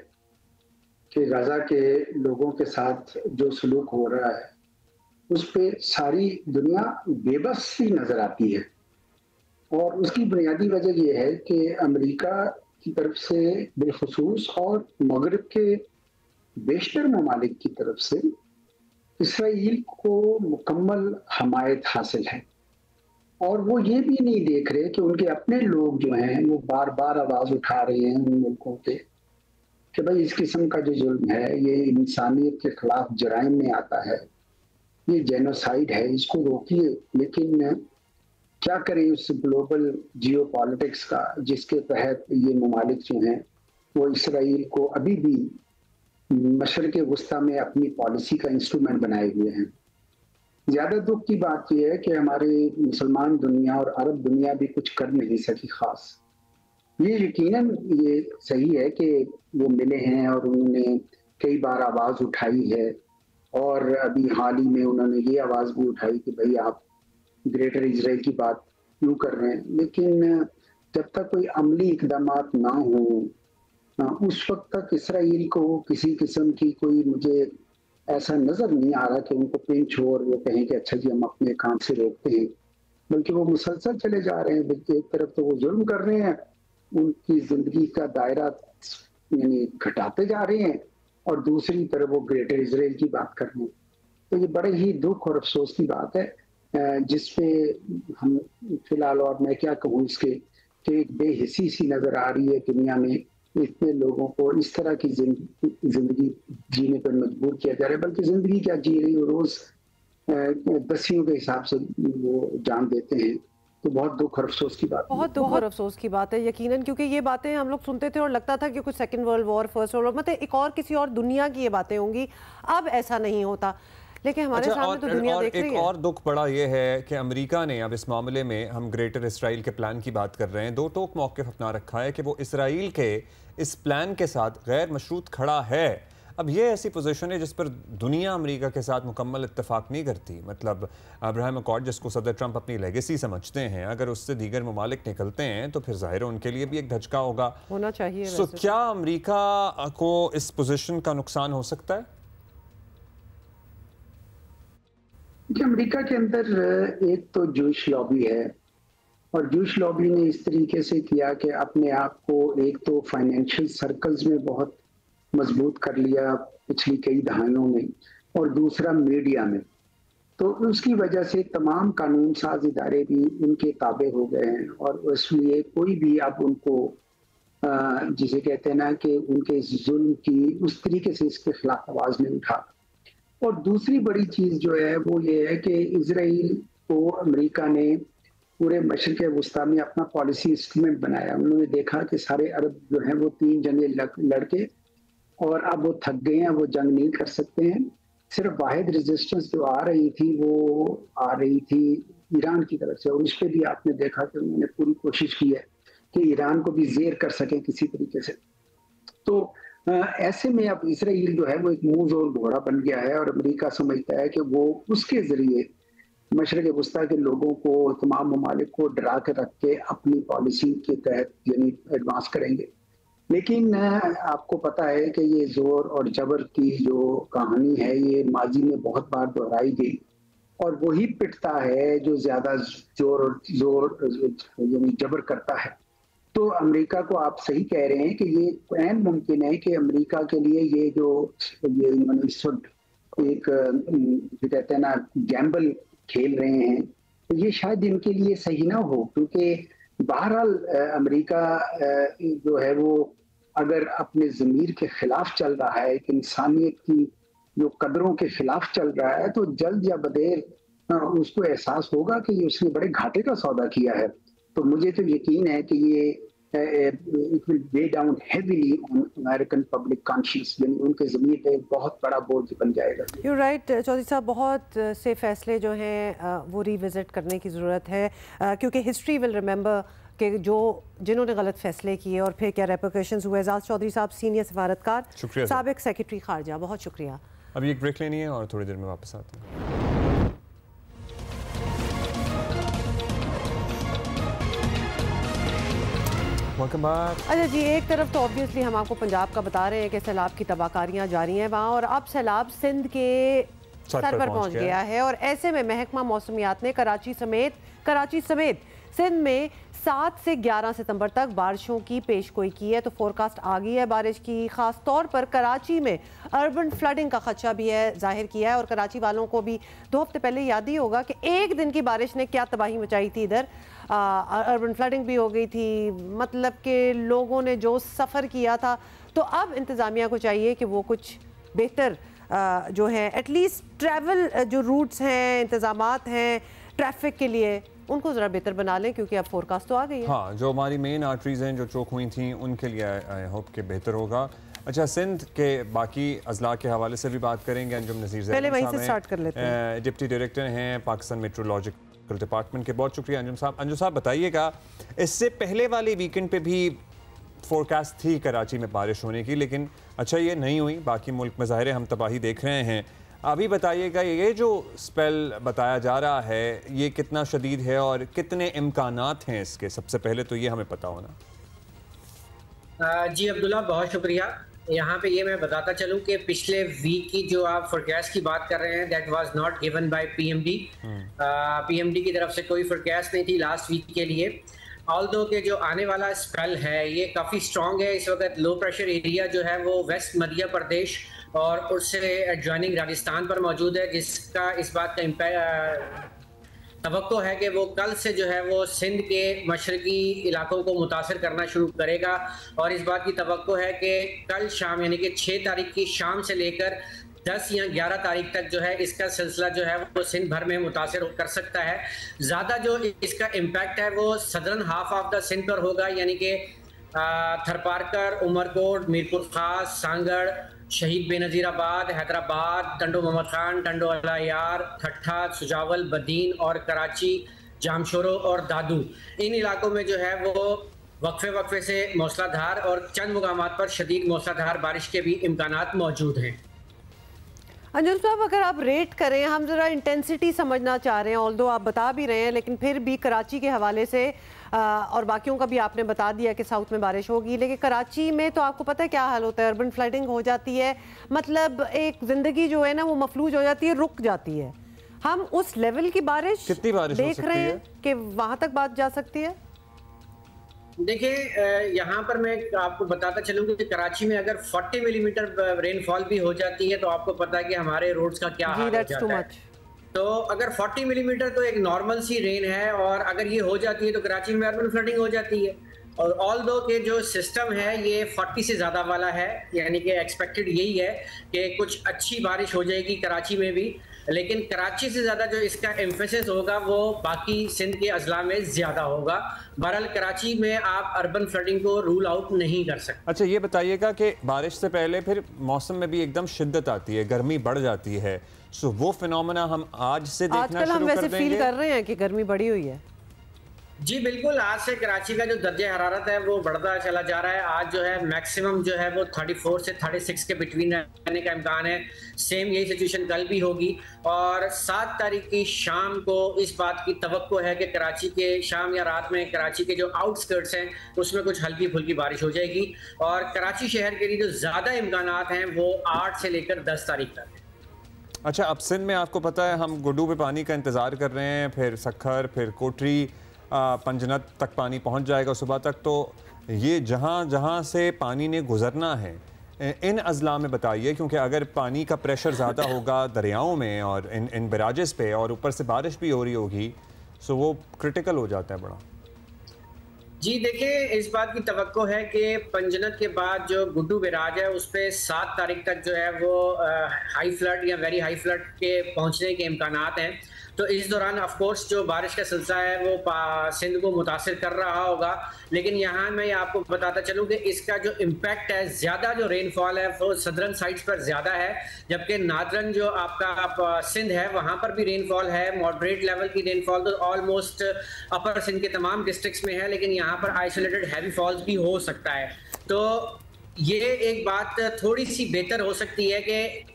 कि गजा के लोगों के साथ जो सलूक हो रहा है उस पे सारी दुनिया बेबस सी नजर आती है। और उसकी बुनियादी वजह यह है कि अमेरिका की तरफ से बिलखुसूस और मगरिब के बेशतर ममालिक की तरफ से इसराइल को मुकम्मल हमायत हासिल है। और वो ये भी नहीं देख रहे कि उनके अपने लोग जो हैं वो बार बार आवाज उठा रहे हैं उन मुल्कों के कि भाई इस किस्म का जो जुल्म है ये इंसानियत के खिलाफ जराइम में आता है, ये जेनोसाइड है, इसको रोकिए। लेकिन क्या करें उस ग्लोबल जियोपॉलिटिक्स का जिसके तहत ये ममालिक जो हैं वो इसराइल को अभी भी मशरक़ वस्ता में अपनी पॉलिसी का इंस्ट्रूमेंट बनाए हुए हैं। ज्यादा दुख की बात यह है कि हमारे मुसलमान दुनिया और अरब दुनिया भी कुछ कर नहीं सकी खास। ये यकीनन ये सही है कि वो मिले हैं और उन्होंने कई बार आवाज उठाई है और अभी हाल ही में उन्होंने ये आवाज भी उठाई कि भाई आप ग्रेटर इजराइल की बात क्यों कर रहे हैं। लेकिन जब तक कोई अमली इकदाम ना हो उस वक्त तक इसराइल को किसी किस्म की कोई मुझे ऐसा नजर नहीं आ रहा कि उनको पिंच हो और वो कहें कि अच्छा जी हम अपने काम से रोकते हैं, बल्कि वो मुसलसल चले जा रहे हैं। एक तरफ तो वो जुल्म कर रहे हैं, उनकी जिंदगी का दायरा यानी घटाते जा रहे हैं और दूसरी तरफ वो ग्रेटर इजराइल की बात कर रहे हैं। तो ये बड़े ही दुख और अफसोस की बात है जिसपे हम फिलहाल, और मैं क्या कहूँ इसके कि एक बेहिसी सी नजर आ रही है दुनिया में। इतने लोगों को इस तरह की जिंदगी जीने पर मजबूर किया जा रहा है, बल्कि जिंदगी क्या जी रही है, रोज दसियों के हिसाब से वो जान देते हैं। तो बहुत दुख और अफसोस की बात, बहुत दुख और अफसोस की बात है यकीनन, क्योंकि ये बातें हम लोग सुनते थे और लगता था कि कुछ second world war, first world war, मतलब एक और किसी और दुनिया की ये बातें होंगी। अब ऐसा नहीं होता, लेकिन हमारे सामने तो दुनिया देख रही है। एक और दुख बड़ा ये है कि अमेरिका ने अब इस मामले में, हम ग्रेटर इसराइल के प्लान की बात कर रहे हैं, दो टोक मौक़िफ़ अपना रखा है कि वो इसराइल के इस प्लान के साथ गैर मशरूत खड़ा है। अब ये ऐसी पोजीशन है जिस पर दुनिया अमेरिका के साथ मुकम्मल इत्तेफाक नहीं करती। मतलब अब्राहम अकॉर्ड जिसको सदर ट्रंप अपनी लेगेसी समझते हैं, अगर उससे दीगर ममालिक निकलते हैं तो फिर ज़ाहिर है उनके लिए भी एक धचका होना चाहिए। सो क्या अमेरिका को इस पोजीशन का नुकसान हो सकता है? अमेरिका के अंदर एक तो जूश लॉबी है और जूश लॉबी ने इस तरीके से किया कि अपने आप को एक तो फाइनेंशियल सर्कल्स में बहुत मजबूत कर लिया पिछली कई दहाइयों में, और दूसरा मीडिया में। तो उसकी वजह से तमाम कानून साज इदारे भी उनके ताबे हो गए हैं और इसलिए कोई भी अब उनको जिसे कहते हैं ना कि उनके जुल्म की उस तरीके से इसके खिलाफ आवाज नहीं उठा। और दूसरी बड़ी चीज जो है वो ये है कि इजराइल को अमेरिका ने पूरे मशरिक़ वस्ता में अपना पॉलिसी इंस्ट्रूमेंट बनाया। उन्होंने देखा कि सारे अरब जो हैं वो 3 जंगें लड़के और अब वो थक गए हैं, वो जंग नहीं कर सकते हैं। सिर्फ वाहिद रेजिस्टेंस जो आ रही थी ईरान की तरफ से, और उस पर भी आपने देखा कि उन्होंने पूरी कोशिश की है कि ईरान को भी ज़ेर कर सके किसी तरीके से। तो ऐसे में अब इसराइल जो है वो एक मुंह जोर घोड़ा बन गया है और अमेरिका समझता है कि वो उसके जरिए मशरिक़ वस्ता के लोगों को, तमाम ममालिक को डरा के रख के अपनी पॉलिसी के तहत यानी एडवांस करेंगे। लेकिन आपको पता है कि ये जोर और जबर की जो कहानी है ये माजी में बहुत बार दोहराई गई और वही पिटता है जो ज्यादा जोर यानी जबर करता है। तो अमेरिका को आप सही कह रहे हैं कि ये ऐन मुमकिन है कि अमेरिका के लिए ये इन्होंने इस वक्त एक कहते हैं ना गैम्बल खेल रहे हैं, तो ये शायद इनके लिए सही ना हो, क्योंकि बहरहाल अमेरिका जो है वो अगर अपने ज़मीर के खिलाफ चल रहा है, कि इंसानियत की जो कदरों के खिलाफ चल रहा है, तो जल्द या बदेर उसको एहसास होगा कि ये उसने बड़े घाटे का सौदा किया है। तो मुझे तो यकीन है कि ये it will weigh down heavily on American public conscience. यानी उनके ज़मीन पे बहुत बड़ा बोझ बन जाएगा। You're right, चौधरी साहब, बहुत से फैसले जो हैं वो रिविजिट करने की ज़रूरत है, क्योंकि हिस्ट्री विल रिमेंबर कि जिन्होंने गलत फैसले किए और फिर क्या रेपरकशंस हुए। एजाज चौधरी साहब, सीनियर सफारतकार, साबिक सेक्रेटरी खारजा, बहुत शुक्रिया। अभी एक ब्रेक लेनी है और थोड़ी देर में वापस आते हैं। अच्छा जी, एक तरफ तो ऑब्वियसली हम आपको पंजाब का बता रहे हैं कि सैलाब की तबाहकारियाँ जारी हैं वहाँ, और अब सैलाब सिंध के सर पर पहुँच गया है। और ऐसे में महकमा मौसमियात ने कराची समेत सिंध में 7 से 11 सितंबर तक बारिशों की पेशगोई की है। तो फोरकास्ट आ गई है बारिश की, ख़ास तौर पर कराची में अर्बन फ्लडिंग का खदशा भी है जाहिर किया है। और कराची वालों को भी 2 हफ्ते पहले याद ही होगा कि एक दिन की बारिश ने क्या तबाही मचाई थी। इधर अर्बन फ्लडिंग भी हो गई थी, मतलब कि लोगों ने जो सफ़र किया था। तो अब इंतज़ामिया को चाहिए कि वो कुछ बेहतर जो है एटलीस्ट ट्रैवल जो रूट्स हैं, इंतज़ामात हैं ट्रैफिक के लिए, उनको ज़रा बेहतर बना लें, क्योंकि अब फोरकास्ट तो आ गई है। हाँ, जो हमारी मेन आर्टरीज़ हैं जो चोक हुई थी उनके लिए आई होप के बेहतर होगा। अच्छा, सिंध के बाकी अजला के हवाले से भी बात करेंगे। अंजुम नज़ीर पहले वहीं से स्टार्ट कर लेते हैं, डिप्टी डायरेक्टर हैं पाकिस्तान मेट्रोलॉजिकल डिपार्टमेंट के। बहुत शुक्रिया अंजुम साहब। अंजुम साहब, बताइएगा, इससे पहले वाले वीकेंड पे भी फोरकास्ट थी कराची में बारिश होने की, लेकिन अच्छा ये नहीं हुई। बाकी मुल्क में ज़ाहिर है हम तबाही देख रहे हैं। अभी बताइएगा, ये जो स्पेल बताया जा रहा है ये कितना शदीद है और कितने इम्कानात हैं इसके? सबसे पहले तो ये हमें पता होना। जी अब्दुल्ला, बहुत शुक्रिया। यहाँ पे ये मैं बताता चलूँ कि पिछले वीक की जो आप फोरकास्ट की बात कर रहे हैं, that was not given by PMD. PMD की तरफ से कोई फोरकास्ट नहीं थी लास्ट वीक के लिए। ऑल्दो के जो आने वाला स्पेल है ये काफ़ी स्ट्रॉन्ग है। इस वक्त लो प्रेशर एरिया जो है वो वेस्ट मध्य प्रदेश और उससे एडजॉइनिंग राजस्थान पर मौजूद है, जिसका इस बात का इम्पैक्ट तवक्को है कि वो कल से जो है वो सिंध के मशरकी इलाकों को मुतासर करना शुरू करेगा। और इस बात की तवक्को है कि कल शाम यानी कि 6 तारीख की शाम से लेकर 10 या 11 तारीख तक जो है इसका सिलसिला जो है वो सिंध भर में मुतासर कर सकता है। ज़्यादा जो इसका इम्पैक्ट है वो southern half of the Sindh पर होगा, यानी कि थरपारकर, उमरकोट, मीरपुर खास, सांगड़, शहीद बेनज़ीराबाद, हैदराबाद, टंडो मोहम्मद खान, टंडो अलायार, ठट्ठा, सुजावल, बदीन और कराची, जामशोरो और दादू, इन इलाकों में जो है वो वक्फे से मौसलाधार और चंद मुकामात पर शदीद मौसलाधार बारिश के भी इम्कानात मौजूद हैं। अंजुम साहब, अगर आप रेट करें, हम ज़रा इंटेंसिटी समझना चाह रहे हैं, ऑल्दो आप बता भी रहे हैं, लेकिन फिर भी कराची के हवाले से और बाकियों का भी आपने बता दिया कि साउथ में बारिश होगी, लेकिन कराची में तो आपको पता है क्या हाल होता है, अर्बन फ्लडिंग हो जाती है, मतलब एक ज़िंदगी जो है ना वो मफलूज हो जाती है, रुक जाती है। हम उस लेवल की बारिश कितनी बारिश देख रहे हैं कि वहाँ तक बात जा सकती है। देखिए, यहाँ पर मैं आपको बताता चलूँगा कि कराची में अगर 40 मिलीमीटर रेनफॉल भी हो जाती है तो आपको पता है कि हमारे रोड्स का क्या हाल हो जाता है। तो अगर 40 मिलीमीटर तो एक नॉर्मल सी रेन है, और अगर ये हो जाती है तो कराची में अर्बन फ्लडिंग हो जाती है। और ऑल्दो के जो सिस्टम है ये 40 से ज़्यादा वाला है, यानी कि एक्सपेक्टेड यही है कि कुछ अच्छी बारिश हो जाएगी कराची में भी, लेकिन कराची से ज़्यादा जो इसका एम्फेसिस होगा वो बाकी सिंध के अजला में ज़्यादा होगा। बहरहाल कराची में आप अर्बन फ्लडिंग को रूल आउट नहीं कर सकते। अच्छा, ये बताइएगा कि बारिश से पहले फिर मौसम में भी एकदम शिद्दत आती है, गर्मी बढ़ जाती है, सो वो फिनोमेना हम आज से देखना शुरू कर देंगे? आजकल हम वैसे फील कर रहे हैं कि गर्मी बढ़ी हुई है। जी बिल्कुल, आज से कराची का जो दर्जा हरारत है वो बढ़ता चला जा रहा है। आज जो है मैक्सिमम जो है वो 34 से 36 के बिटवीन रहने का इम्कान है। सेम यही सिचुएशन कल भी होगी। और 7 तारीख की शाम को इस बात की तवक्को है कि कराची के शाम या रात में कराची के जो आउटस्कर्ट्स हैं उसमें कुछ हल्की फुल्की बारिश हो जाएगी। और कराची शहर के लिए जो ज़्यादा इम्कानात हैं वो 8 से लेकर 10 तारीख तक। अच्छा, अब सिंध में आपको पता है हम गुड्डू पे पानी का इंतज़ार कर रहे हैं, फिर सखर, फिर कोटरी, पंजनत तक पानी पहुंच जाएगा सुबह तक। तो ये जहां जहां से पानी ने गुजरना है इन अजला में बताइए, क्योंकि अगर पानी का प्रेशर ज़्यादा होगा दरियाओं में और इन बराजेस पे, और ऊपर से बारिश भी हो रही होगी, सो वो क्रिटिकल हो जाता है बड़ा। जी देखिए, इस बात की तवक्को है कि पंजनत के बाद जो गुड्डू बैराज है उस पर 7 तारीख तक जो है वो हाई फ्लड या वेरी हाई फ्लड के पहुंचने के इम्कानात हैं। तो इस दौरान ऑफ कोर्स जो बारिश का सिलसिला है वो सिंध को मुतासिर कर रहा होगा, लेकिन यहाँ मैं आपको बताता चलूँ कि इसका जो इम्पैक्ट है, ज़्यादा जो रेनफॉल है वो सदरन साइड्स पर ज़्यादा है, जबकि नादरन जो आपका सिंध है वहाँ पर भी रेनफॉल है, मॉडरेट लेवल की रेनफॉल तो ऑलमोस्ट अपर सिंध के तमाम डिस्ट्रिक्ट्स में है, लेकिन यहाँ पर आइसोलेटेड हैवी फॉल्स भी हो सकता है। तो ये एक बात थोड़ी सी बेहतर हो सकती है कि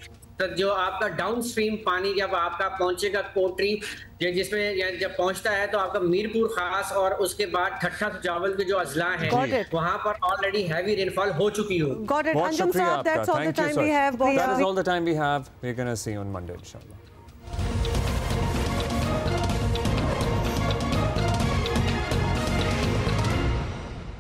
जो आपका डाउन स्ट्रीम पानी जब आपका पहुंचेगा कोटरी, जिसमें जब पहुंचता है तो आपका मीरपुर खास और उसके बाद ठट्ठा सुजावल के जो अजला हैं वहां पर ऑलरेडी हैवी रेनफॉल हो चुकी हो। बहुत शुक्रिया आपका। Thank you, sir. That is all the time we have. We're going to see you on Monday, inshallah.